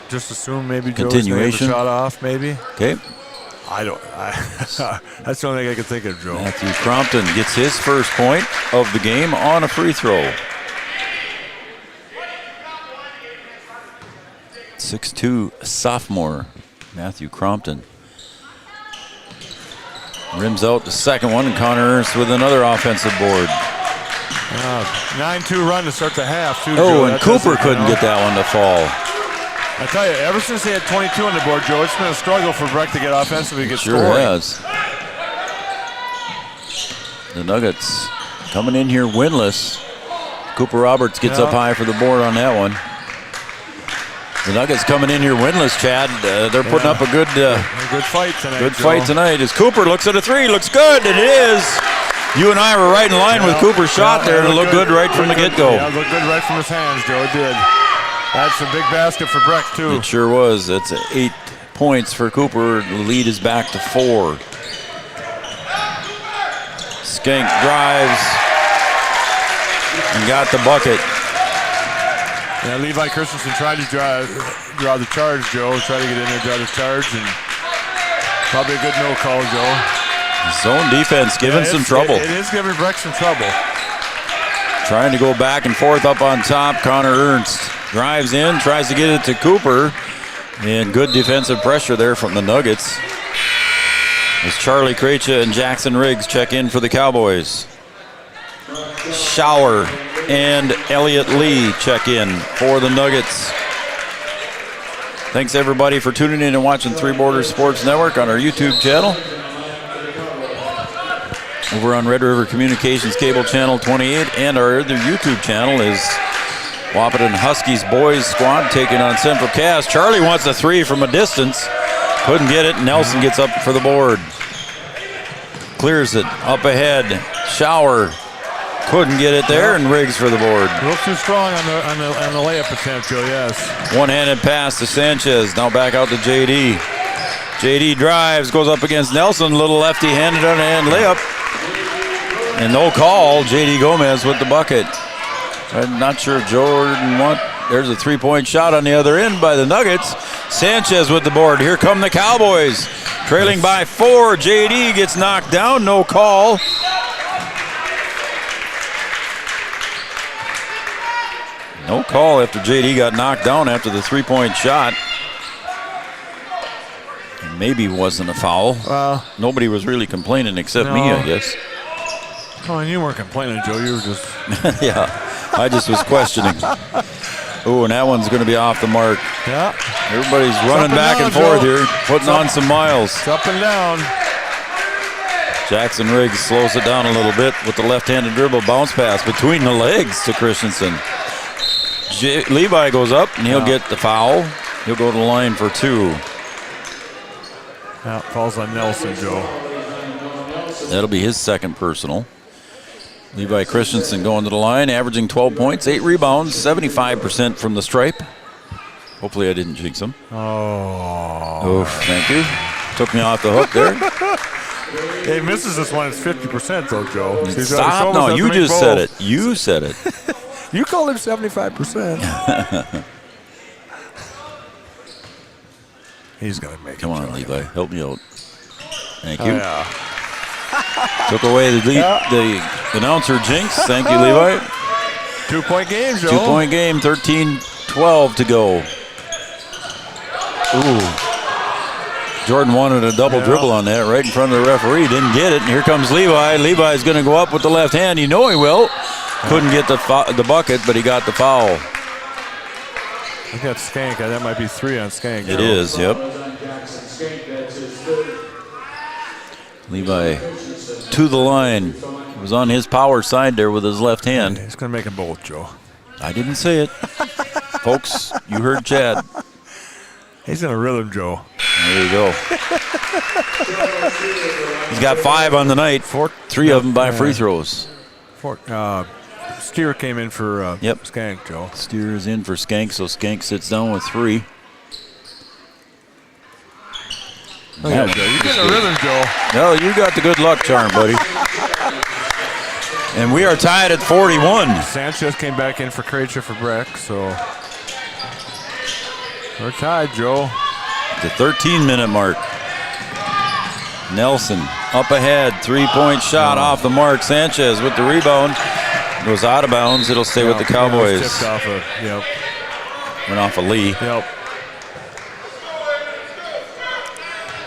just assume maybe continuation. Joe's shot off, maybe. Okay. That's the only thing I could think of, Joe. Matthew Crompton gets his first point of the game on a free throw. 6'2" sophomore Matthew Crompton. Rims out the second one, and Connor Ernst with another offensive board. 9-2 run to start the half, too, Joe. And Cooper couldn't get that one to fall. I tell you, ever since they had 22 on the board, Joe, it's been a struggle for Breck to get offensively, get sure scoring. Has. The Nuggets coming in here winless. Cooper Roberts gets up high for the board on that one. The Nuggets coming in here winless, Chad. They're putting up a good fight tonight. Good fight tonight. As Cooper looks at a 3, looks good, and it is. You and I were right in line with Cooper's shot there, and it looked good right from the get-go. Yeah, it looked good right from his hands, Joe. It did. That's a big basket for Breck, too. It sure was. That's 8 points for Cooper. The lead is back to 4. Skank drives and got the bucket. Yeah, Levi Christensen tried to draw the charge, Joe. Tried to get in there, draw the charge, and probably a good no call, Joe. Zone defense giving some trouble. It is giving Breck some trouble. Trying to go back and forth up on top. Connor Ernst drives in, tries to get it to Cooper, and good defensive pressure there from the Nuggets. As Charlie Krejci and Jackson Riggs check in for the Cowboys. Schauer and Elliott Lee check in for the Nuggets. Thanks everybody for tuning in and watching Three Borders Sports Network on our YouTube channel. Over on Red River Communications Cable Channel 28, and our other YouTube channel is Wahpeton Huskies Boys Squad taking on Central Cass. Charlie wants a 3 from a distance. Couldn't get it. Nelson gets up for the board. Clears it up ahead. Schauer couldn't get it there, and Riggs for the board. A little too strong on the layup attempt, Joe, yes. One-handed pass to Sanchez. Now back out to JD. JD drives, goes up against Nelson. Little lefty-handed on-hand layup. And no call. JD Gomez with the bucket. I'm not sure if Jordan there's a 3-point shot on the other end by the Nuggets. Sanchez with the board. Here come the Cowboys. Trailing by 4. JD gets knocked down. No call. No call after JD got knocked down after the 3-point shot. Maybe wasn't a foul. Nobody was really complaining except me, I guess. Oh, and you weren't complaining, Joe. You were just... Yeah, I just was questioning. Oh, and that one's going to be off the mark. Yeah. Everybody's running back and forth here, putting on some miles. It's up and down. Jackson Riggs slows it down a little bit with the left-handed dribble bounce pass between the legs to Christensen. Levi goes up, and he'll get the foul. He'll go to the line for 2. Yeah, falls on Nelson, Joe. That'll be his second personal. Levi Christensen going to the line, averaging 12 points, 8 rebounds, 75% from the stripe. Hopefully I didn't jinx him. Oh. Oh, thank you. Took me off the hook there. He misses this one. It's 50% though, Joe. Stop! No, you just said it. You said it. You called him 75%. He's gonna make it. Come on, Levi. Help me out. Thank you. Yeah. Took away the announcer jinx. Thank you, Levi. 2-point game, Joe. 2-point game. 13-12 to go. Ooh. Jordan wanted a double dribble on that right in front of the referee. Didn't get it. And here comes Levi. Levi's going to go up with the left hand. You know he will. Couldn't get the bucket, but he got the foul. I got Skank. That might be 3 on Skank. It is, yep. Levi to the line. Was on his power side there with his left hand. He's going to make them both, Joe. I didn't say it. Folks, you heard Chad. He's in a rhythm, Joe. There you go. He's got 5 on the night. 3 of them by free throws. Steer came in for Skank, Joe. Steer is in for Skank, so Skank sits down with 3. Yeah, Joe. You're getting a rhythm, Joe. No, you got the good luck charm, buddy. And we are tied at 41. Sanchez came back in for Krejci for Breck, so we're tied, Joe. The 13-minute mark. Nelson up ahead, 3-point shot off the mark. Sanchez with the rebound. Goes out of bounds. It'll stay with the Cowboys. Tipped off Went off of Lee. Yep.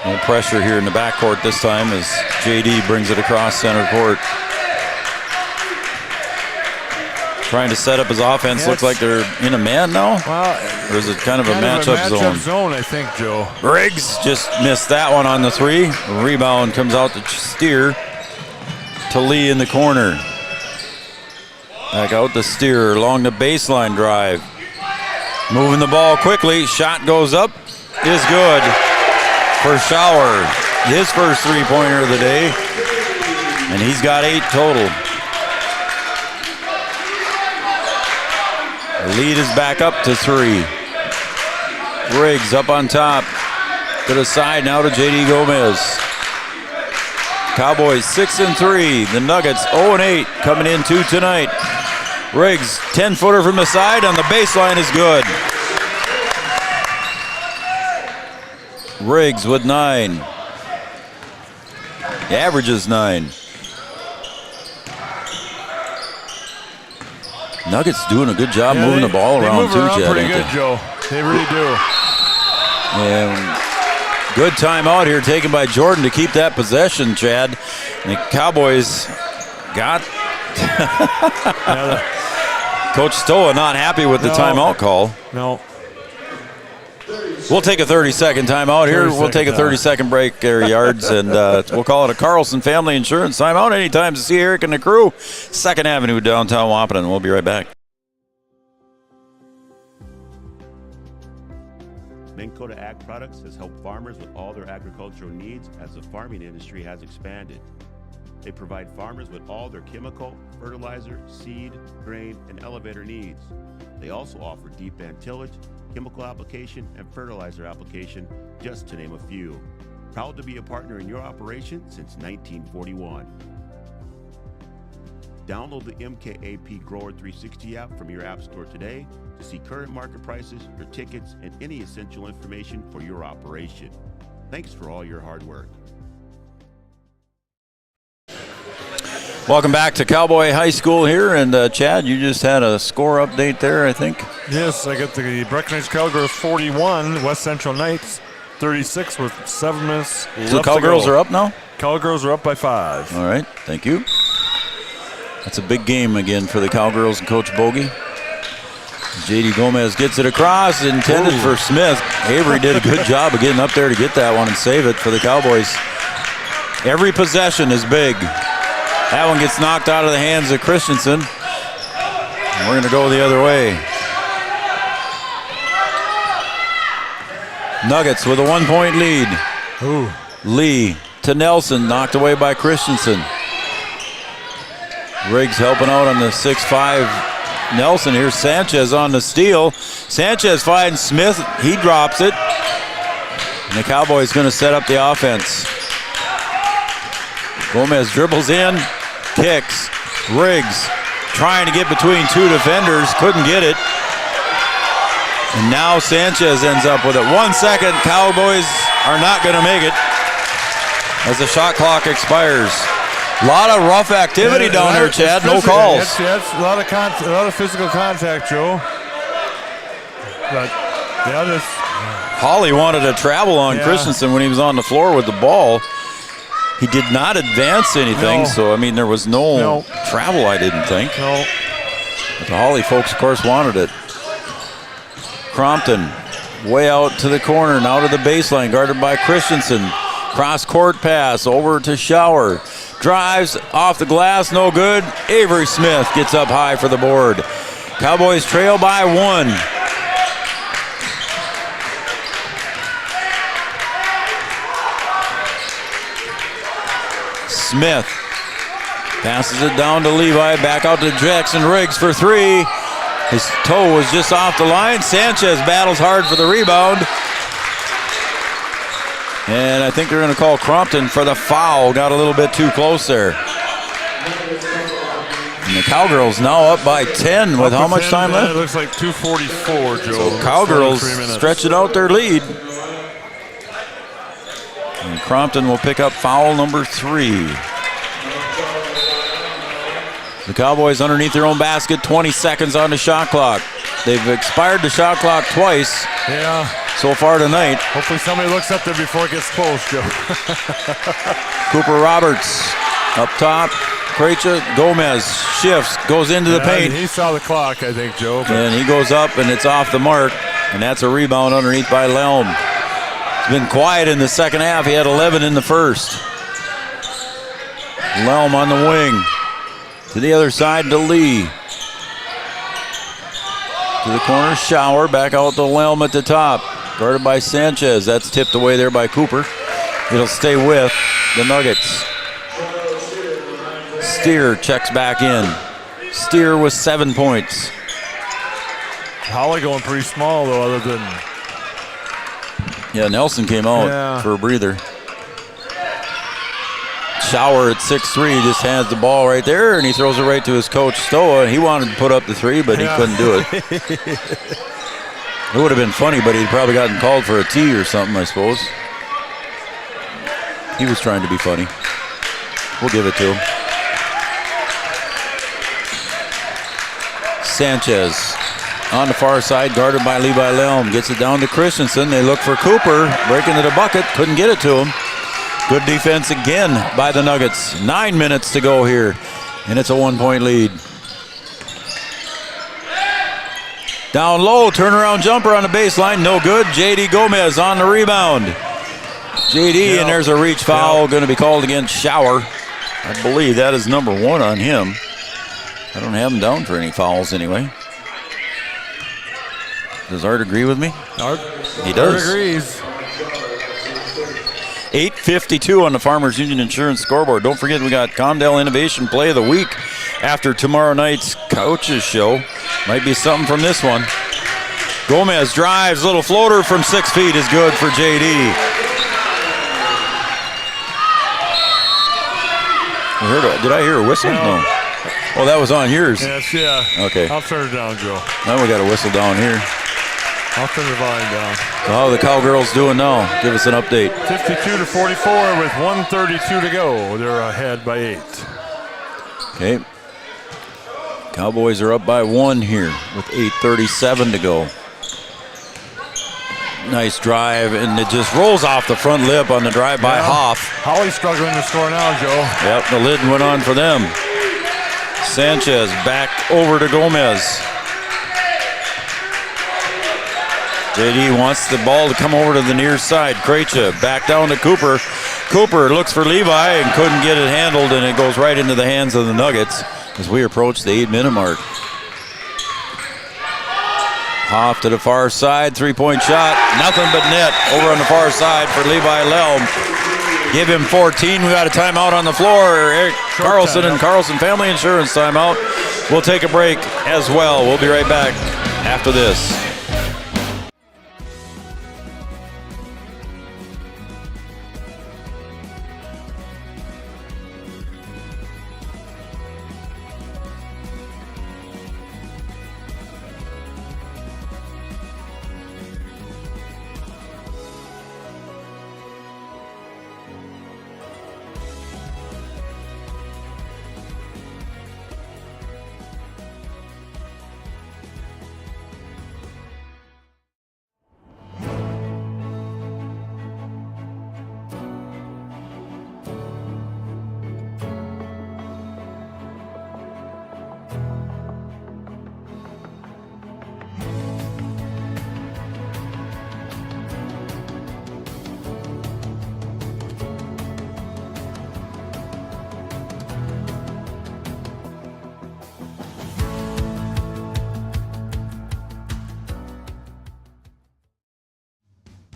No pressure here in the backcourt this time as JD brings it across center court. Trying to set up his offense. Looks like they're in a man now. Or is it kind of a matchup zone? I think, Joe. Briggs just missed that one on the 3. Rebound comes out to Steer. To Lee in the corner. Back out to Steer along the baseline drive. Moving the ball quickly. Shot goes up. Is good for Shower. His first 3-pointer of the day. And he's got 8 total. The lead is back up to 3. Briggs up on top. To the side now to JD Gomez. Cowboys 6-3. The Nuggets 0-8 coming into tonight. Briggs 10-footer from the side on the baseline is good. Briggs with 9. The average is 9. Nuggets doing a good job moving the ball around too, Chad. Pretty good, Joe. They really do. And good timeout here taken by Jordan to keep that possession, Chad. And the Cowboys got Coach Stoa not happy with the timeout call. No. We'll take a 30-second timeout here. We'll take a 30-second break there, Yards, and we'll call it a Carlson Family Insurance timeout anytime to see Eric and the crew. 2nd Avenue, downtown Wapaton. We'll be right back. Minn Kota Ag Products has helped farmers with all their agricultural needs as the farming industry has expanded. They provide farmers with all their chemical, fertilizer, seed, grain, and elevator needs. They also offer deep band tillage, chemical application, and fertilizer application, just to name a few. Proud to be a partner in your operation since 1941. Download the MKAP Grower 360 app from your app store today to see current market prices, your tickets, and any essential information for your operation. Thanks for all your hard work. Welcome back to Cowboy High School here, and Chad, you just had a score update there, I think. Yes, I got the Breckenridge Cowgirls 41, West Central Knights 36 with 7 minutes left. So the Cowgirls are up now? Cowgirls are up by 5. All right, thank you. That's a big game again for the Cowgirls and Coach Bogey. JD Gomez gets it across, intended for Smith. Avery did a good job of getting up there to get that one and save it for the Cowboys. Every possession is big. That one gets knocked out of the hands of Christensen. And we're going to go the other way. Nuggets with a 1-point lead. Lee to Nelson, knocked away by Christensen. Riggs helping out on the 6'5" Nelson. Here's Sanchez on the steal. Sanchez finds Smith. He drops it. And the Cowboys going to set up the offense. Gomez dribbles in, kicks. Riggs trying to get between two defenders, couldn't get it. And now Sanchez ends up with it. 1 second, Cowboys are not going to make it as the shot clock expires. A lot of rough activity down there, Chad. No calls. That's a lot of physical contact, Joe. But yeah, this. Hawley wanted to travel on Christensen when he was on the floor with the ball. He did not advance anything, so I mean there was no travel, I didn't think. No. But the Hawley folks, of course, wanted it. Crompton way out to the corner, now to the baseline, guarded by Christensen. Cross court pass over to Shower. Drives off the glass, no good. Avery Smith gets up high for the board. Cowboys trail by 1. Smith passes it down to Levi, back out to Jackson Riggs for 3. His toe was just off the line. Sanchez battles hard for the rebound. And I think they're going to call Crompton for the foul. Got a little bit too close there. And the Cowgirls now up by 10 with how much time left? It looks like 2:44, Joe. So Cowgirls stretching out their lead. And Crompton will pick up foul number 3. The Cowboys underneath their own basket, 20 seconds on the shot clock. They've expired the shot clock twice so far tonight. Hopefully somebody looks up there before it gets close, Joe. Cooper Roberts up top. Krejci, Gomez shifts, goes into the paint. He saw the clock, I think, Joe. And he goes up, and it's off the mark. And that's a rebound underneath by Lelm. It's been quiet in the second half. He had 11 in the first. Lelm on the wing. To the other side to Lee. To the corner, Shower. Back out to Lelm at the top. Guarded by Sanchez. That's tipped away there by Cooper. It'll stay with the Nuggets. Steer checks back in. Steer with 7 points. Hawley going pretty small, though, other than... Yeah, Nelson came out for a breather. Shower at 6'3", just has the ball right there, and he throws it right to his coach, Stoa. He wanted to put up the 3, but he couldn't do it. It would have been funny, but he'd probably gotten called for a tee or something, I suppose. He was trying to be funny. We'll give it to him. Sanchez on the far side, guarded by Levi Lelm. Gets it down to Christensen. They look for Cooper, breaking to the bucket. Couldn't get it to him. Good defense again by the Nuggets. 9 minutes to go here, and it's a 1-point lead. Down low, turnaround jumper on the baseline, no good. J.D. Gomez on the rebound. J.D., and there's a reach foul going to be called against Shower. I believe that is number 1 on him. I don't have him down for any fouls anyway. Does Art agree with me? He does. Art agrees. 8:52 on the Farmers Union Insurance scoreboard. Don't forget we got Condell Innovation Play of the Week after tomorrow night's coaches show. Might be something from this one. Gomez drives, little floater from 6 feet is good for J.D. Did I hear a whistle? No. Oh, that was on yours. Yes, yeah. Okay. I'll turn it down, Joe. Now we got a whistle down here. I'll turn the volume down. So how are the Cowgirls doing now? Give us an update. 52-44 with 1:32 to go. They're ahead by 8. Okay. Cowboys are up by 1 here with 8:37 to go. Nice drive, and it just rolls off the front lip on the drive by Hoff. Hawley's struggling to score now, Joe. Yep, the lid went on for them. Sanchez back over to Gomez. J.D. wants the ball to come over to the near side. Krejci back down to Cooper. Cooper looks for Levi and couldn't get it handled, and it goes right into the hands of the Nuggets as we approach the 8-minute mark. Hoff to the far side, 3-point shot. Nothing but net over on the far side for Levi Lelm. Give him 14. We got a timeout on the floor. Eric Carlson and Carlson Family Insurance timeout. We'll take a break as well. We'll be right back after this.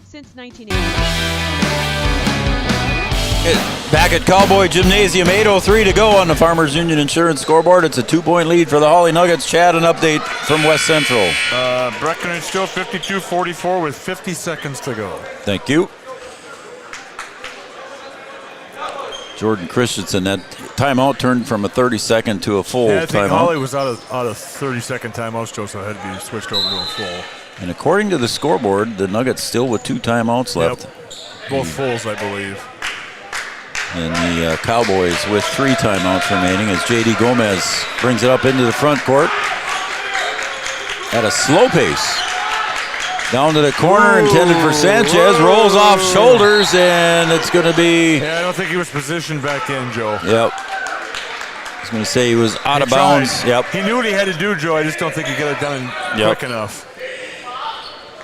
since 1980. Back at Cowboy Gymnasium, 8:03 to go on the Farmers Union Insurance scoreboard. It's a 2-point lead for the Hawley Nuggets. Chad, an update from West Central. Breckenridge still 52-44 with 50 seconds to go. Thank you. Jordan Christensen, that timeout turned from a 30-second to a full I think timeout. Hawley was out of 30-second timeouts, Joe, so it had to be switched over to a full. And according to the scoreboard, the Nuggets still with 2 timeouts left. Yep. Both fulls, I believe. And the Cowboys with 3 timeouts remaining as J.D. Gomez brings it up into the front court at a slow pace. Down to the corner, intended for Sanchez, rolls off shoulders, and it's going to be... Yeah, I don't think he was positioned back then, Joe. Yep. I was going to say he was out of bounds. Yep. He knew what he had to do, Joe. I just don't think he got it done quick enough.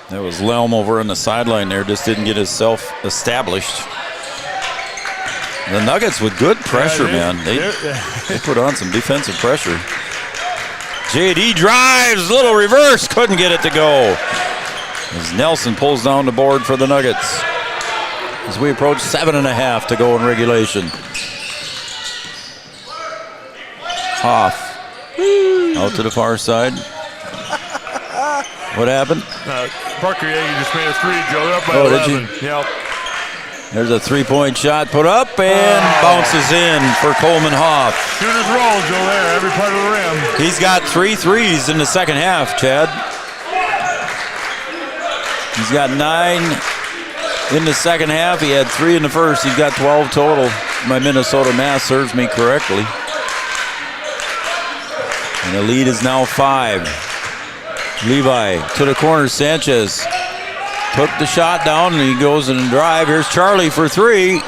That was Lelm over on the sideline there, just didn't get himself established. The Nuggets with good pressure, man. They put on some defensive pressure. J.D. drives, little reverse, couldn't get it to go. As Nelson pulls down the board for the Nuggets. As we approach 7.5 to go in regulation. Hoff out to the far side. What happened? Parker Yagi just made a 3, Joe. They're up by 11. Did you? Yep. There's a 3-point shot put up and bounces in for Coleman Hoff. Shooter's roll, Joe, there, every part of the rim. He's got 3 threes in the second half, Chad. He's got 9 in the second half. He had 3 in the first. He's got 12 total. My Minnesota math serves me correctly. And the lead is now 5. Levi to the corner. Sanchez took the shot down, and he goes in and drive. Here's Charlie for 3.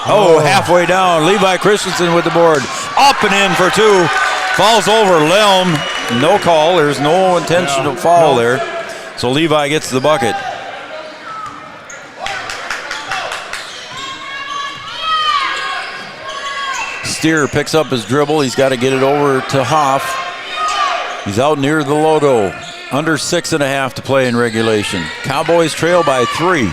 Oh, halfway down. Levi Christensen with the board. Up and in for 2. Falls over Lelm. No call. There's no intentional foul there. So Levi gets the bucket. Steer picks up his dribble. He's got to get it over to Hoff. He's out near the logo. Under 6.5 to play in regulation. Cowboys trail by 3.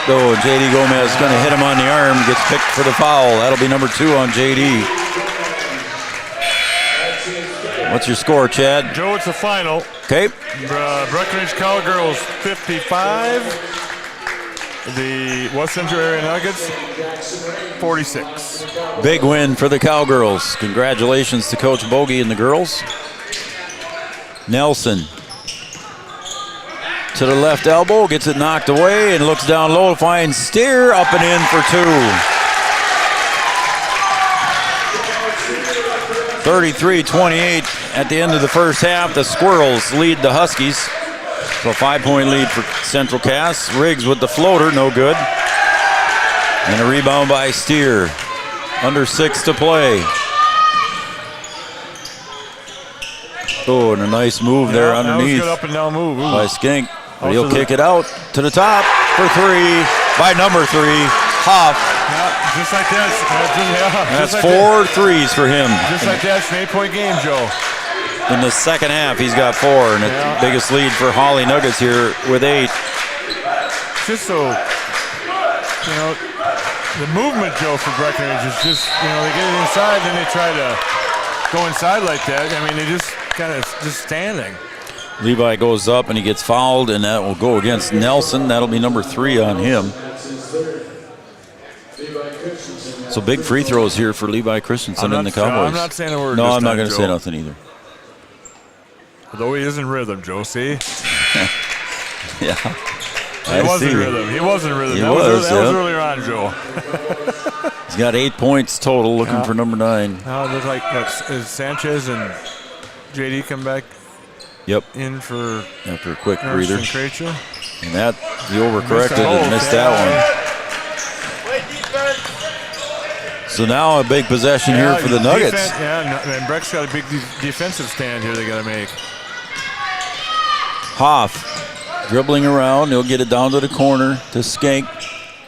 Oh, and J.D. Gomez is going to hit him on the arm. Gets picked for the foul. That'll be number 2 on J.D. What's your score, Chad? Joe, it's the final. Okay. Breckenridge Cowgirls 55. The West Central Area Nuggets 46. Big win for the Cowgirls. Congratulations to Coach Bogey and the girls. Nelson to the left elbow, gets it knocked away and looks down low to find Steer, up and in for 2. 33-28 at the end of the first half. The Squirrels lead the Huskies. So a 5-point lead for Central Cass. Riggs with the floater, no good. And a rebound by Steer. Under 6 to play. Oh, and a nice move there underneath. That was good up and down move. Ooh. By Skink. But he'll kick it out to the top for 3 by number 3, Hoff. Yeah, just like that. That's like 4 threes for him. Just like that, it's an 8-point game, Joe. In the second half, he's got 4, and it's the biggest lead for Hawley Nuggets here with 8. Just so, the movement, Joe, for Breckenridge is just, they get it inside, then they try to go inside like that. I mean, they just kind of just standing. Levi goes up, and he gets fouled, and that will go against Nelson. That'll be number 3 on him. So big free throws here for Levi Christensen and the Cowboys. I'm not saying a word. No, I'm not going to say nothing either. Although he is in rhythm, Joe, see? Yeah. He was in rhythm. He was in rhythm. That was earlier on, Joe. He's got 8 points total, looking for number 9. Now it looks like is Sanchez and J.D. come back in for after a quick breather. And that, he overcorrected and missed that one. So now a big possession here for the Nuggets. And Breck's got a big defensive stand here they got to make. Hoff dribbling around. He'll get it down to the corner to Skank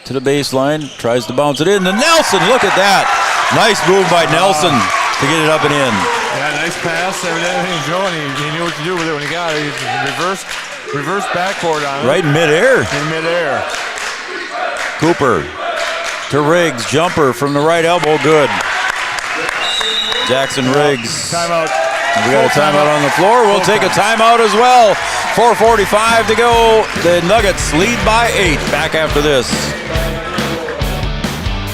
to the baseline. Tries to bounce it in to Nelson. Look at that. Nice move by Nelson to get it up and in. Yeah, nice pass. Everything, Joe, and he knew what to do with it when he got it. He reversed, reverse backboard on it. Right in midair. In midair. Cooper to Riggs. Jumper from the right elbow. Good. Jackson Riggs. Timeout. We got a timeout on the floor. We'll take a timeout as well. 4:45 to go. The Nuggets lead by 8. Back after this.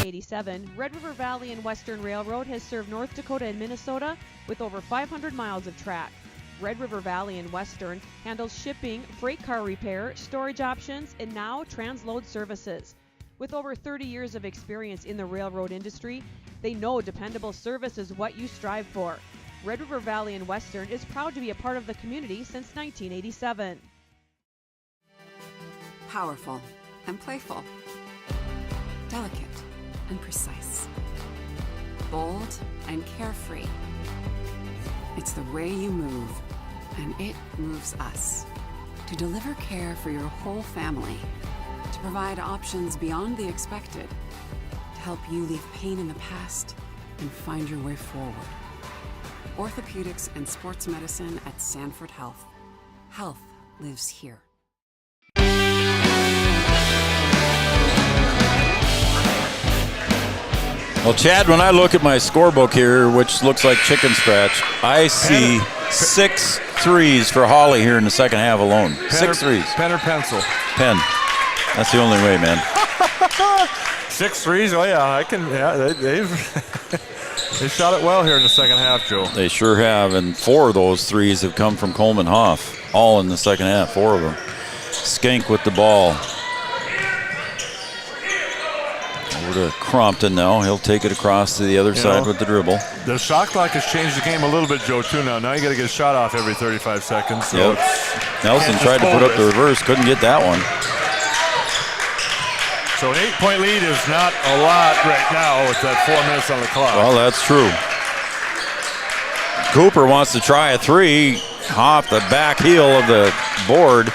87, Red River Valley and Western Railroad has served North Dakota and Minnesota with over 500 miles of track. Red River Valley and Western handles shipping, freight car repair, storage options, and now transload services. With over 30 years of experience in the railroad industry, they know dependable service is what you strive for. Red River Valley and Western is proud to be a part of the community since 1987. Powerful and playful. Delicate and precise. Bold and carefree. It's the way you move, and it moves us. To deliver care for your whole family. To provide options beyond the expected. To help you leave pain in the past and find your way forward. Orthopedics and sports medicine at Sanford Health. Health lives here. Well, Chad, when I look at my scorebook here, which looks like chicken scratch, I see 6 threes for Hawley here in the second half alone. 6 threes. Pen or pencil? Pen. That's the only way, man. 6 threes? Oh, yeah, I can. Yeah, they've they shot it well here in the second half, Joe. They sure have, and 4 of those threes have come from Coleman Hoff, all in the second half, 4 of them. Skank with the ball. Over to Crompton now. He'll take it across to the other side with the dribble. The shot clock has changed the game a little bit, Joe, too, now. Now you got to get a shot off every 35 seconds. So yep. Nelson tried to put up the reverse, couldn't get that one. So an 8-point lead is not a lot right now with that 4 minutes on the clock. Well, that's true. Cooper wants to try a 3 off the back heel of the board.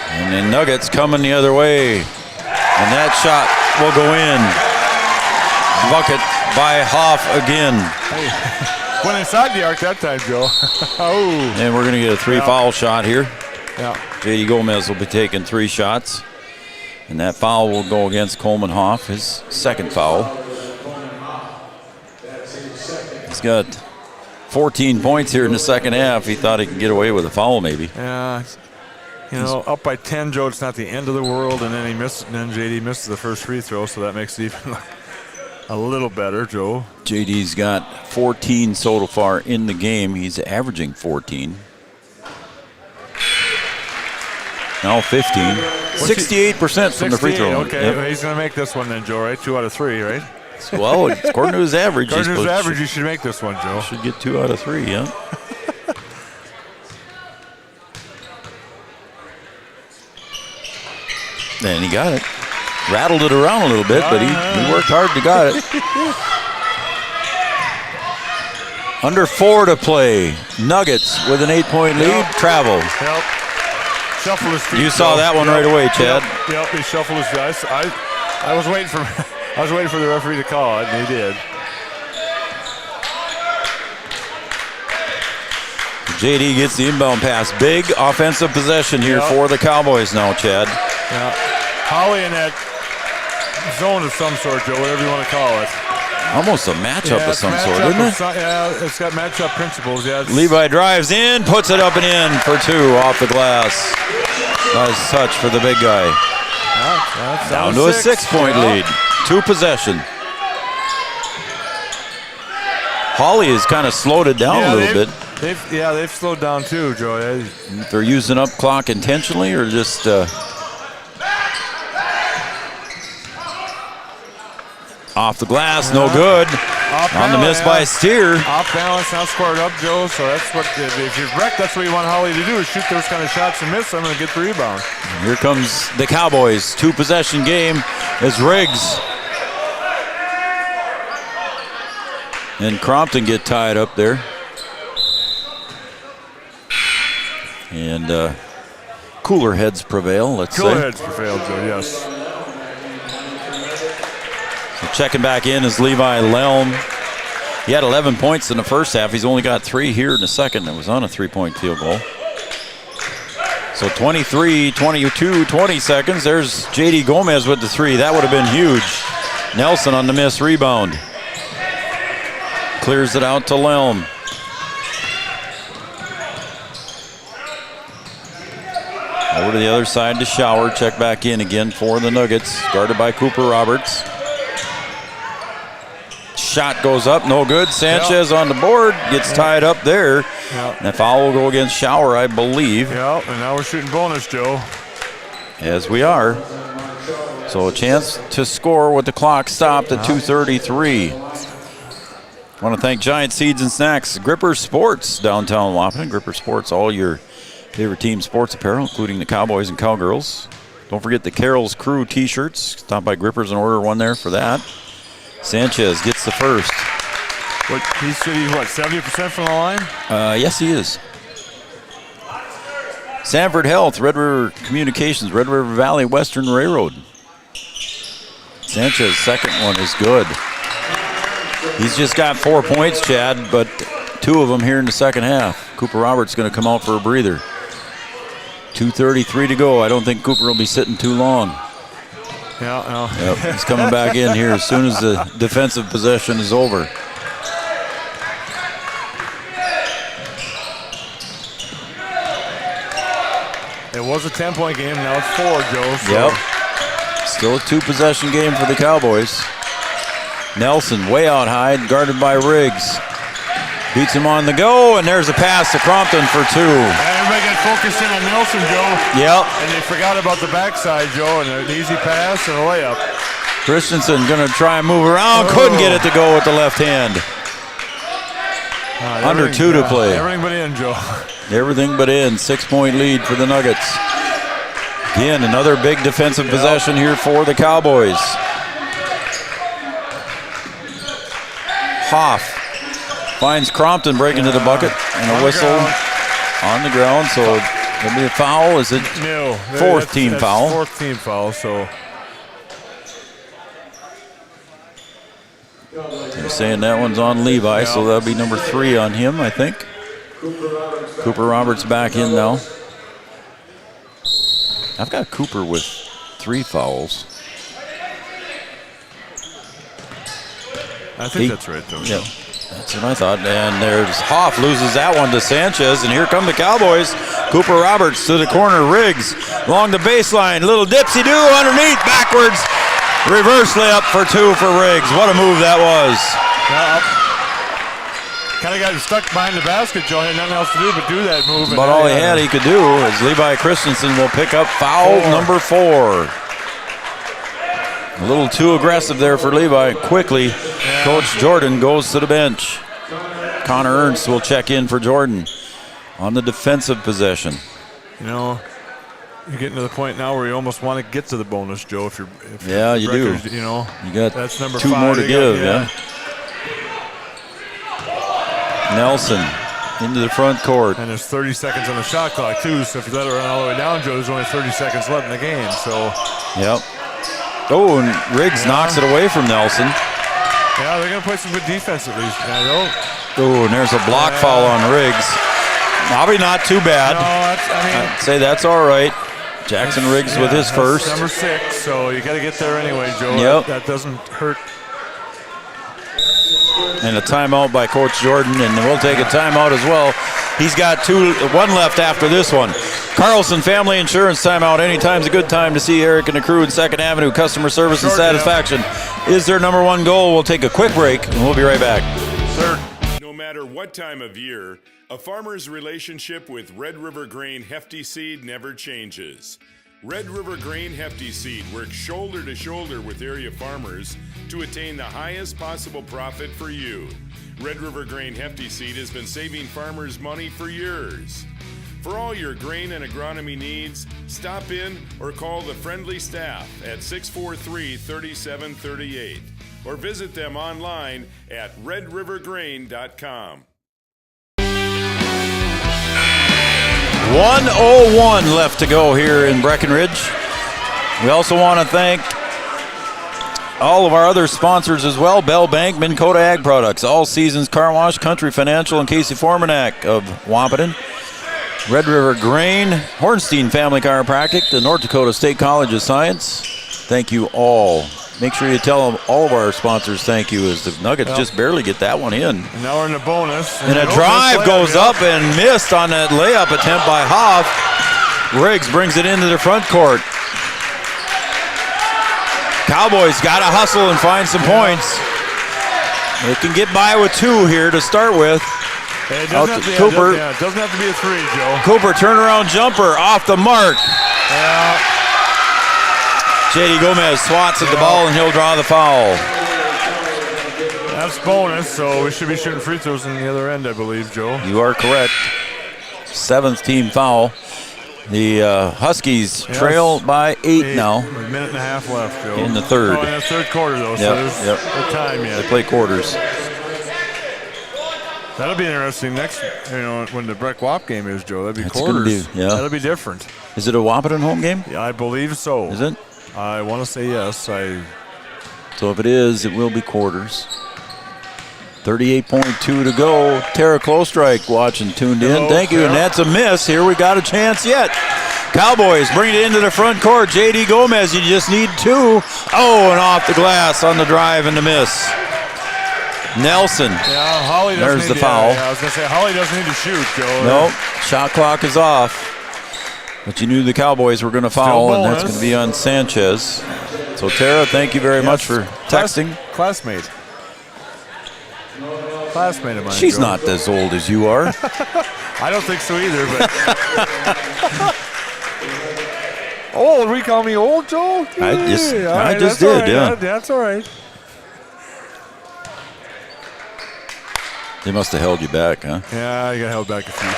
And the Nuggets coming the other way. And that shot will go in. Bucket by Hoff again. Hey, went inside the arc that time, Joe. Oh. And we're going to get a 3 foul shot here. Yeah. J.D. Gomez will be taking 3 shots. And that foul will go against Coleman Hoff, his second foul. He's got 14 points here in the second half. He thought he could get away with a foul maybe. Yeah. You know, up by 10, Joe, it's not the end of the world, and then JD misses the first free throw, so that makes it even a little better, Joe. JD's got 14 so far in the game. He's averaging 14. Now 15. 68% from the free throw. Okay, yep. He's going to make this one then, Joe, right? 2 out of 3, right? Well, according to his average. According to his average, you should make this one, Joe. Should get 2 out of 3, yeah. And he got it. Rattled it around a little bit, but he worked hard to got it. Under 4 to play. Nuggets with an 8-point lead. Travel. Yep. Shuffle his feet. You saw that one right away, Chad. Yep, he shuffled his guys. I was waiting for the referee to call it, and he did. JD gets the inbound pass. Big offensive possession here for the Cowboys now, Chad. Yeah. Hawley in that zone of some sort, Joe, whatever you want to call it. Almost a matchup of some sort, isn't it? Yeah, it's got matchup principles. Yeah. Levi drives in, puts it up and in for 2 off the glass. Nice touch for the big guy. Down to a 6-point lead. 2 possession. Hawley has kind of slowed it down a little bit. They've slowed down too, Joe. They're using up clock intentionally or just... off the glass, no good. On the miss by Steer. Off balance, now squared up, Joe. So that's what, if you're wrecked, that's what you want Hawley to do, is shoot those kind of shots and miss them and get the rebound. Here comes the Cowboys. 2-possession game as Riggs and Crompton get tied up there. And cooler heads prevail, let's say. Cooler heads prevail, Joe, yes. So checking back in is Levi Lelm. He had 11 points in the first half. He's only got 3 here in the second. It was on a 3-point field goal. So 23, 22, 20 seconds. There's J.D. Gomez with the 3. That would have been huge. Nelson on the missed rebound. Clears it out to Lelm. Over to the other side to Shower. Check back in again for the Nuggets. Guarded by Cooper Roberts. Shot goes up, no good. Sanchez on the board, gets tied up there. And the foul will go against Shower, I believe. Yep, and now we're shooting bonus, Joe. As we are. So a chance to score with the clock stopped at 2:33. I want to thank Giant Seeds and Snacks, Gripper Sports, downtown Wahpeton. Gripper Sports, all your favorite team sports apparel, including the Cowboys and Cowgirls. Don't forget the Carroll's Crew t-shirts. Stop by Grippers and order one there for that. Sanchez gets the first. He's 70% from the line? Yes, he is. Sanford Health, Red River Communications, Red River Valley Western Railroad. Sanchez, second one is good. He's just got 4 points, Chad, but 2 of them here in the second half. Cooper Roberts going to come out for a breather. 2:33 to go. I don't think Cooper will be sitting too long. Yeah, Yep, he's coming back in here as soon as the defensive possession is over. It was a 10-point game, now it's 4, Joe. So. Yep. Still a 2-possession game for the Cowboys. Nelson way out high, guarded by Riggs. Beats him on the go, and there's a pass to Crompton for 2. Everybody got focused in on Nelson, Joe. Yep. And they forgot about the backside, Joe, and an easy pass and a layup. Christensen going to try and move around. Couldn't get it to go with the left hand. Under 2 to play. Everything but in, Joe. Everything but in. 6-point lead for the Nuggets. Again, another big defensive possession here for the Cowboys. Hoff finds Crompton breaking to the bucket, and a whistle on the ground. So there'll be a foul. Is it? No. Fourth team foul. Fourth team foul, so. They're saying that one's on Levi, so that'll be number 3 on him, I think. Cooper Roberts back in now. I've got Cooper with 3 fouls. I think that's right, though. Yeah, that's what I thought. And there's Hoff, loses that one to Sanchez, and here come the Cowboys. Cooper Roberts to the corner, Riggs along the baseline, little dipsy-do underneath, backwards, reverse layup for 2 for Riggs. What a move that was. Kind of got stuck behind the basket, Joe. Had nothing else to do but do that move. But all he could do is Levi Christensen will pick up foul number 4. A little too aggressive there for Levi. Quickly, Coach Jordan goes to the bench. Connor Ernst will check in for Jordan on the defensive possession. You know, you're getting to the point now where you almost want to get to the bonus, Joe. If yeah, you do. You know, you got that's number 2 5 more to give. Yeah. Nelson into the front court. And there's 30 seconds on the shot clock, too. So if you let it run all the way down, Joe, there's only 30 seconds left in the game. So. Yep. Oh, and Riggs knocks it away from Nelson. Yeah, they're going to play some good defense at least. Oh, and there's a block foul on Riggs. Probably not too bad. No, I'd say that's all right. Jackson Riggs with his first. Number 6, so you got to get there anyway, Joe. Yep. That doesn't hurt. And a timeout by Coach Jordan, and we'll take a timeout as well. He's got 1 left after this one. Carlson Family Insurance timeout. Anytime's a good time to see Eric and the crew in 2nd Avenue. Customer service and satisfaction is their number 1 goal. We'll take a quick break, and we'll be right back. Sir. No matter what time of year, a farmer's relationship with Red River Grain Hefty Seed never changes. Red River Grain Hefty Seed works shoulder to shoulder with area farmers to attain the highest possible profit for you. Red River Grain Hefty Seed has been saving farmers money for years. For all your grain and agronomy needs, stop in or call the friendly staff at 643-3738 or visit them online at redrivergrain.com. 1:01 left to go here in Breckenridge. We also want to thank all of our other sponsors as well. Bell Bank, Minn Kota Ag Products, All Seasons Car Wash, Country Financial, and Casey Formanak of Wahpeton. Red River Grain, Hornstein Family Chiropractic, the North Dakota State College of Science. Thank you all. Make sure you tell them all of our sponsors thank you, as the Nuggets just barely get that one in. And now we're in the bonus. And a drive goes up and missed on that layup attempt by Hoff. Riggs brings it into the front court. Cowboys got to hustle and find some points. They can get by with 2 here to start with. It doesn't, Cooper. It doesn't have to be a 3, Joe. Cooper turnaround jumper off the mark. Yeah. J.D. Gomez swats at the ball, and he'll draw the foul. That's bonus, so we should be shooting free throws on the other end, I believe, Joe. You are correct. 7th team foul. The Huskies trail by 8 now. A minute and a half left, Joe. In the third. Oh, in the third quarter, though, so there's no time yet. They play quarters. That'll be interesting next, when the Breck-Wap game is, Joe. That'll be quarters. That'll be different. Is it a Wahpeton home game? Yeah, I believe so. Is it? I want to say yes. So if it is, it will be quarters. 38.2 to go. Tara Klostrike watching, tuned in. Thank you, and that's a miss. Here we got a chance yet. Cowboys bring it into the front court. J.D. Gomez, you just need 2. Oh, and off the glass on the drive and the miss. Nelson. Yeah, Hawley doesn't There's the foul. I was going to say, Hawley doesn't need to shoot, Joe. Nope, shot clock is off. But you knew the Cowboys were going to foul, and that's going to be on Sanchez. So, Tara, thank you very much for texting. Classmate of mine. She's Joe. not as old as you are. I don't think so either, but. Old? We call me old, Joe? I just did, right. yeah. That's all right. They must have held you back, huh? Yeah, I got held back a few.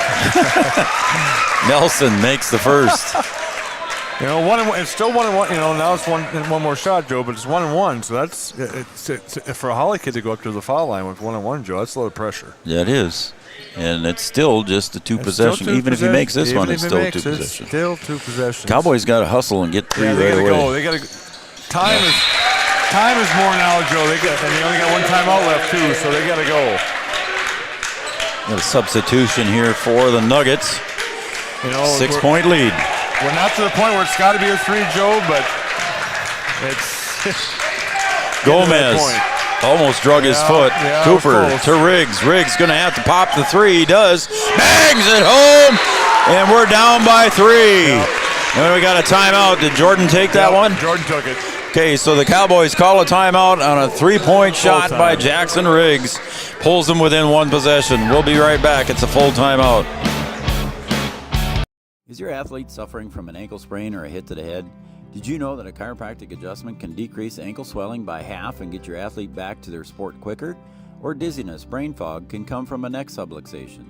Nelson makes the first. 1-1. It's still 1-1. Now it's one more shot, Joe, but it's 1-1. So that's it's for a Hawley kid to go up to the foul line with 1-1, Joe. That's a lot of pressure. Yeah, it is. And it's still just a 2 possession. Even if he makes this one, it's still 2 possession. Still 2 possessions. Cowboys got to hustle and get 3 right away. Go. They got to. Time is more now, Joe. And they only got 1 timeout left too, so they got to go. A substitution here for the Nuggets. 6-point lead. We're not to the point where it's got to be a 3, Joe, but it's Gomez almost drug his foot. Yeah, Cooper to Riggs. Riggs going to have to pop the 3. He does. Bangs it home, and we're down by 3. And we got a timeout. Did Jordan take that one? Jordan took it. Okay, so the Cowboys call a timeout on a 3-point shot by Jackson Riggs. Pulls them within 1 possession. We'll be right back. It's a full timeout. Is your athlete suffering from an ankle sprain or a hit to the head? Did you know that a chiropractic adjustment can decrease ankle swelling by half and get your athlete back to their sport quicker? Or dizziness, brain fog can come from a neck subluxation.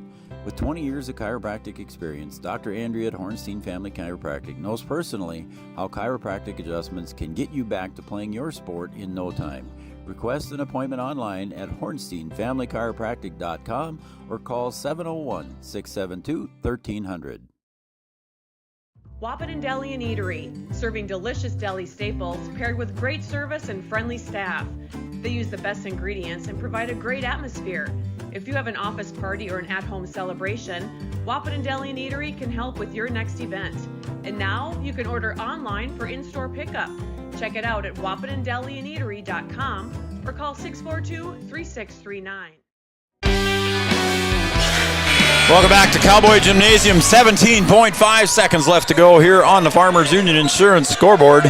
With 20 years of chiropractic experience, Dr. Andrea at Hornstein Family Chiropractic knows personally how chiropractic adjustments can get you back to playing your sport in no time. Request an appointment online at hornsteinfamilychiropractic.com or call 701-672-1300. Wahpeton Deli and Eatery, serving delicious deli staples paired with great service and friendly staff. They use the best ingredients and provide a great atmosphere. If you have an office party or an at-home celebration, Wahpeton Deli and Eatery can help with your next event. And now you can order online for in-store pickup. Check it out at wahpetondeliandeatery.com or call 642-3639. Welcome back to Cowboy Gymnasium. 17.5 seconds left to go here on the Farmers Union Insurance scoreboard.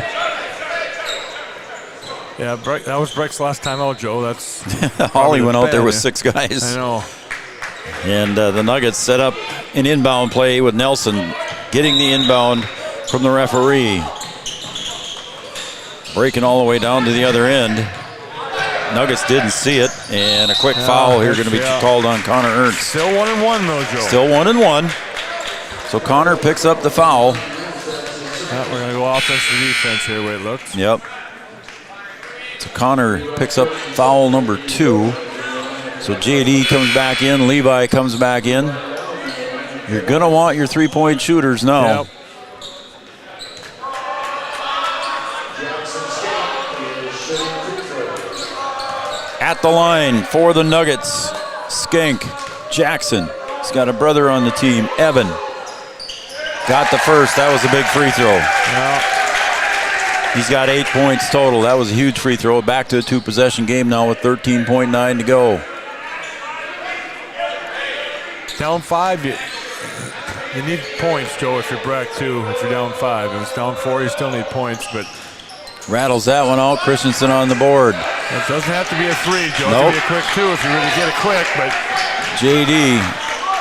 Yeah, that was Breck's last time out, Joe. That's Hawley went out there with 6 guys. I know. And the Nuggets set up an inbound play with Nelson getting the inbound from the referee. Breaking all the way down to the other end. Nuggets didn't see it, and a quick foul here going to be called on Connor Ernst. Still 1-1 though, Joe. Still 1-1. So Connor picks up the foul. Yeah, we're going to go offense to defense here, way it looks. Yep. So Connor picks up foul number 2. So JD comes back in, Levi comes back in. You're going to want your 3-point shooters now. Yep. At the line for the Nuggets, Skank Jackson. He's got a brother on the team, Evan. Got the first. That was a big free throw. Yeah. He's got 8 points total. That was a huge free throw. Back to a 2-possession game now with 13.9 to go. Down 5, you need points, Joe, if you're Breck, too, if you're down 5. If it's down 4, you still need points, but... Rattles that one out. Christensen on the board. It doesn't have to be a 3, Joe. Nope. It can be a quick 2 if you really get it quick, but... JD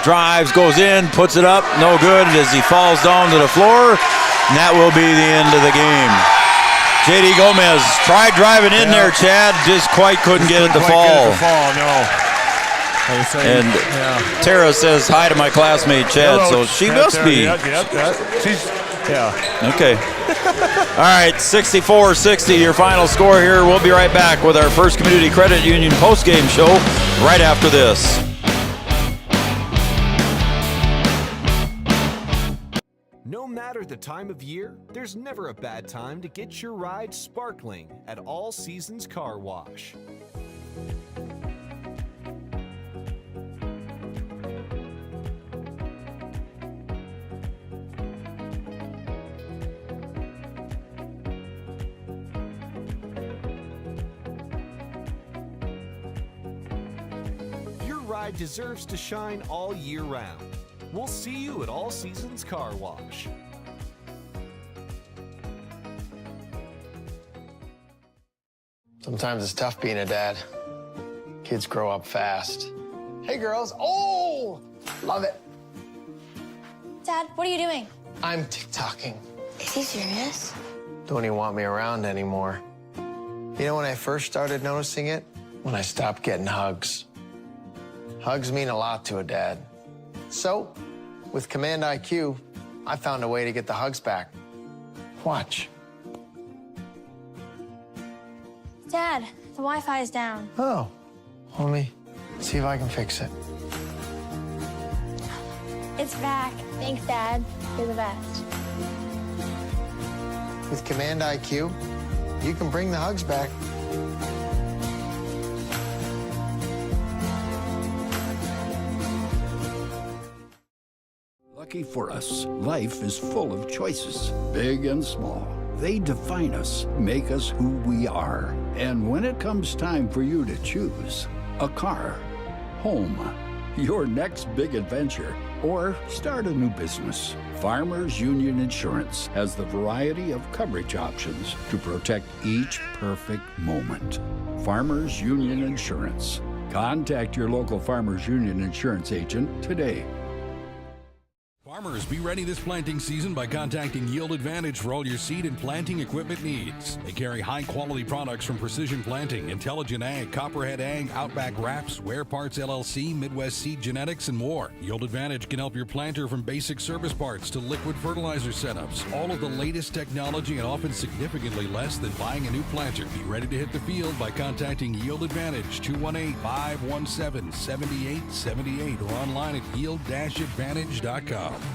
drives, goes in, puts it up. No good as he falls down to the floor. And that will be the end of the game. JD Gomez tried driving in there, Chad. Just quite couldn't get it to fall. And Tara says hi to my classmate, Chad. Hello, so she must be. Okay. All right, 64-60, your final score here. We'll be right back with our First Community Credit Union postgame show right after this. No matter the time of year, there's never a bad time to get your ride sparkling at All Seasons Car Wash. Your ride deserves to shine all year round. We'll see you at All Seasons Car Wash. Sometimes it's tough being a dad. Kids grow up fast. Hey, girls. Oh, love it. Dad, what are you doing? I'm TikToking. Is he serious? Don't even want me around anymore. You know when I first started noticing it? When I stopped getting hugs. Hugs mean a lot to a dad. So, with Command IQ, I found a way to get the hugs back. Watch. Dad, the Wi-Fi is down. Oh, let me see if I can fix it. It's back. Thanks, Dad. You're the best. With Command IQ, you can bring the hugs back. Lucky for us, life is full of choices, big and small. They define us, make us who we are. And when it comes time for you to choose, a car, home, your next big adventure, or start a new business, Farmers Union Insurance has the variety of coverage options to protect each perfect moment. Farmers Union Insurance. Contact your local Farmers Union Insurance agent today. Farmers, be ready this planting season by contacting Yield Advantage for all your seed and planting equipment needs. They carry high-quality products from Precision Planting, Intelligent Ag, Copperhead Ag, Outback Wraps, Ware Parts LLC, Midwest Seed Genetics, and more. Yield Advantage can help your planter from basic service parts to liquid fertilizer setups. All of the latest technology and often significantly less than buying a new planter. Be ready to hit the field by contacting Yield Advantage, 218-517-7878, or online at yield-advantage.com.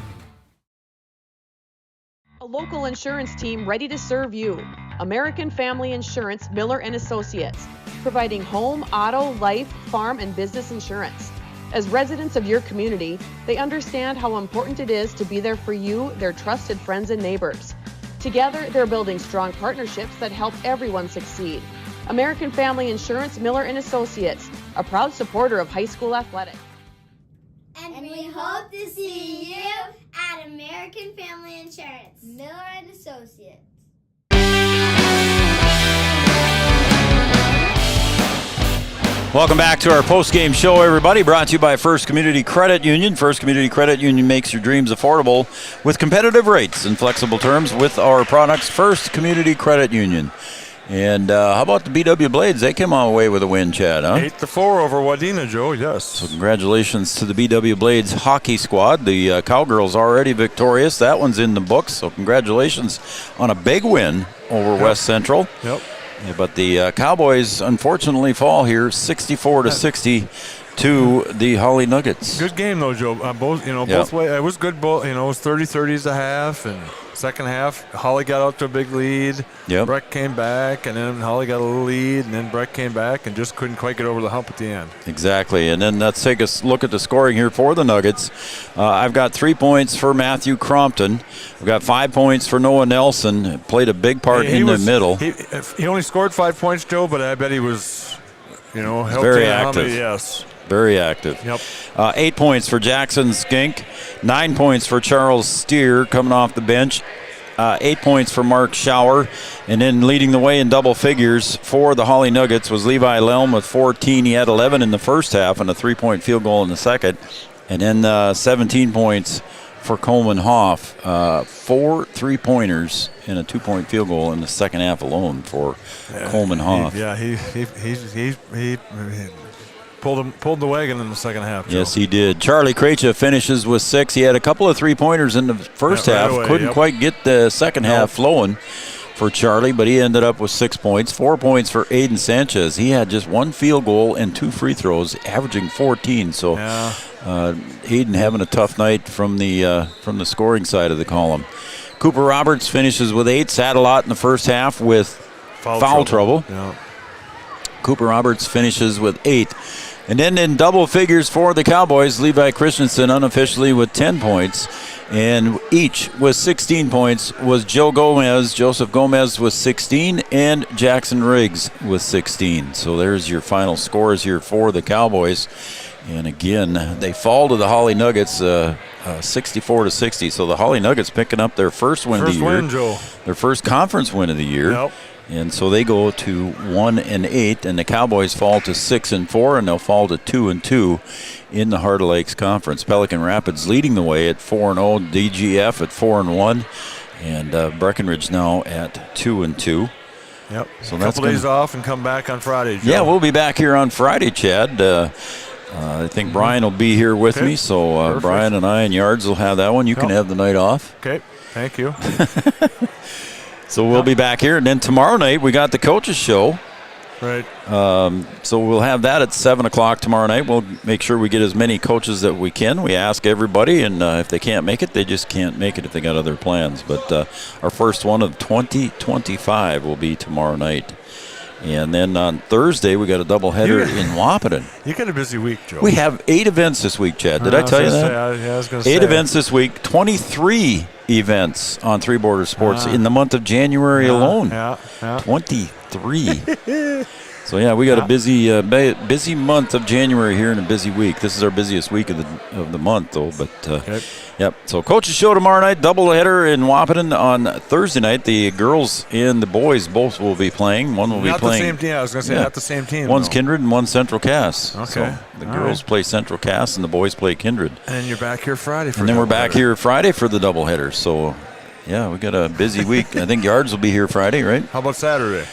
A local insurance team ready to serve you. American Family Insurance, Miller & Associates, providing home, auto, life, farm, and business insurance. As residents of your community, they understand how important it is to be there for you, their trusted friends and neighbors. Together, they're building strong partnerships that help everyone succeed. American Family Insurance, Miller & Associates, a proud supporter of high school athletics. And we hope to see you at American Family Insurance, Miller & Associates. Welcome back to our post-game show, everybody. Brought to you by First Community Credit Union. First Community Credit Union makes your dreams affordable with competitive rates and flexible terms with our products. First Community Credit Union. And how about the BW Blades? They came away with a win, Chad, huh? 8-4 over Wadena, Joe, yes. So congratulations to the BW Blades hockey squad. The Cowgirls already victorious. That one's in the books, so congratulations on a big win over West Central. Yep. Yeah, but the Cowboys unfortunately fall here 64-60 to the Hawley Nuggets. Good game though, Joe. Both ways. It was good. Both, it was 30-30s a half, and second half, Hawley got up to a big lead. Yep. Breck came back, and then Hawley got a little lead, and then Breck came back and just couldn't quite get over the hump at the end. Exactly. And then let's take a look at the scoring here for the Nuggets. I've got 3 points for Matthew Crompton. I've got 5 points for Noah Nelson. Played a big part in the middle. He only scored 5 points, Joe, but I bet he was, helped very him. active. Yes. Very active. Yep. 8 points for Jackson Skink. 9 points for Charles Steer coming off the bench. 8 points for Mark Schauer. And then leading the way in double figures for the Hawley Nuggets was Levi Lelm with 14. He had 11 in the first half and a 3-point field goal in the second. And then 17 points for Coleman Hoff. 4 3-pointers and a 2-point field goal in the second half alone for Coleman Hoff. He pulled the wagon in the second half, Joe. Yes, he did. Charlie Krejci finishes with 6. He had a couple of 3-pointers in the first half. Away, Couldn't quite get the second half flowing for Charlie, but he ended up with 6 points. 4 points for Aiden Sanchez. He had just 1 field goal and 2 free throws, averaging 14. So Aiden having a tough night from the scoring side of the column. Cooper Roberts finishes with 8. Sat a lot in the first half with foul trouble. Yeah. Cooper Roberts finishes with 8. And then in double figures for the Cowboys, Levi Christensen unofficially with 10 points. And each with 16 points was Joe Gomez. Joseph Gomez with 16 and Jackson Riggs with 16. So there's your final scores here for the Cowboys. And again, they fall to the Hawley Nuggets 64-60. So the Hawley Nuggets picking up their first win of the year. Joe. Their first conference win of the year. Yep. And so they go to 1-8, and the Cowboys fall to 6-4, and they'll fall to 2-2 in the Heart of Lakes Conference. Pelican Rapids leading the way at 4-0, DGF at 4-1, and Breckenridge now at 2-2. Yep. So a that's couple days off and come back on Friday, Joe. Yeah, we'll be back here on Friday, Chad. I think Brian will be here with me, so Brian and I and Yards will have that one. You can have the night off. Okay, thank you. So we'll be back here, and then tomorrow night we got the coaches show. Right. So we'll have that at 7 o'clock tomorrow night. We'll make sure we get as many coaches that we can. We ask everybody, and if they can't make it, they just can't make it if they got other plans. But our first one of 2025 will be tomorrow night. And then on Thursday, we got a doubleheader in Wahpeton. You got a busy week, Joe. We have 8 events this week, Chad. Did I tell you that? I was going to say. 8 events this week, 23 events on Three Border Sports in the month of January alone. 23. So, yeah, we got a busy month of January here and a busy week. This is our busiest week of the month, though. But, yep. So, coaches show tomorrow night, doubleheader in Wahpeton on Thursday night. The girls and the boys both will be playing. One will be playing. Not the same team. I was going to say not the same team. One's Kindred and one's Central Cass. Okay. So the girls play Central Cass and the boys play Kindred. And then you're back here Friday for And then we're back here Friday for the doubleheader. So, yeah, we got a busy week. I think Yards will be here Friday, right? How about Saturday?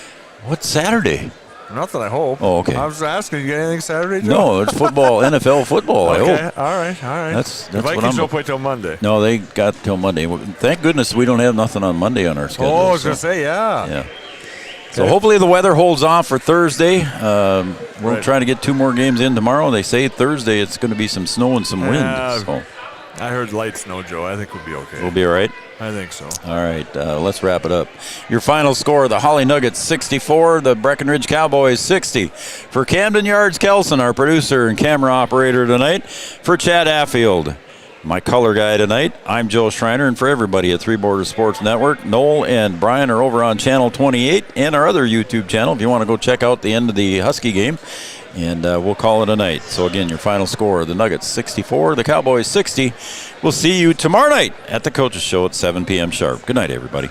What's Saturday? Nothing, I hope. Oh, okay. I was asking, you got anything Saturday, Joe? No, it's football, NFL football, okay. I hope. All right. That's the Vikings don't play till Monday. No, they got till Monday. Thank goodness we don't have nothing on Monday on our schedule. Oh, I was going to say, yeah. Yeah. So hopefully the weather holds off for Thursday. We're trying to get 2 more games in tomorrow. They say Thursday it's going to be some snow and some wind. So. I heard light snow, Joe. I think we'll be okay. We'll be all right? I think so. All right, let's wrap it up. Your final score, the Hawley Nuggets 64, the Breckenridge Cowboys 60. For Camden Yards Kelson, our producer and camera operator tonight, for Chad Affield, my color guy tonight, I'm Joe Schreiner, and for everybody at Three Border Sports Network, Noel and Brian are over on Channel 28 and our other YouTube channel if you want to go check out the end of the Husky game. And we'll call it a night. So, again, your final score, the Nuggets 64, the Cowboys 60. We'll see you tomorrow night at the Coaches Show at 7 p.m. sharp. Good night, everybody.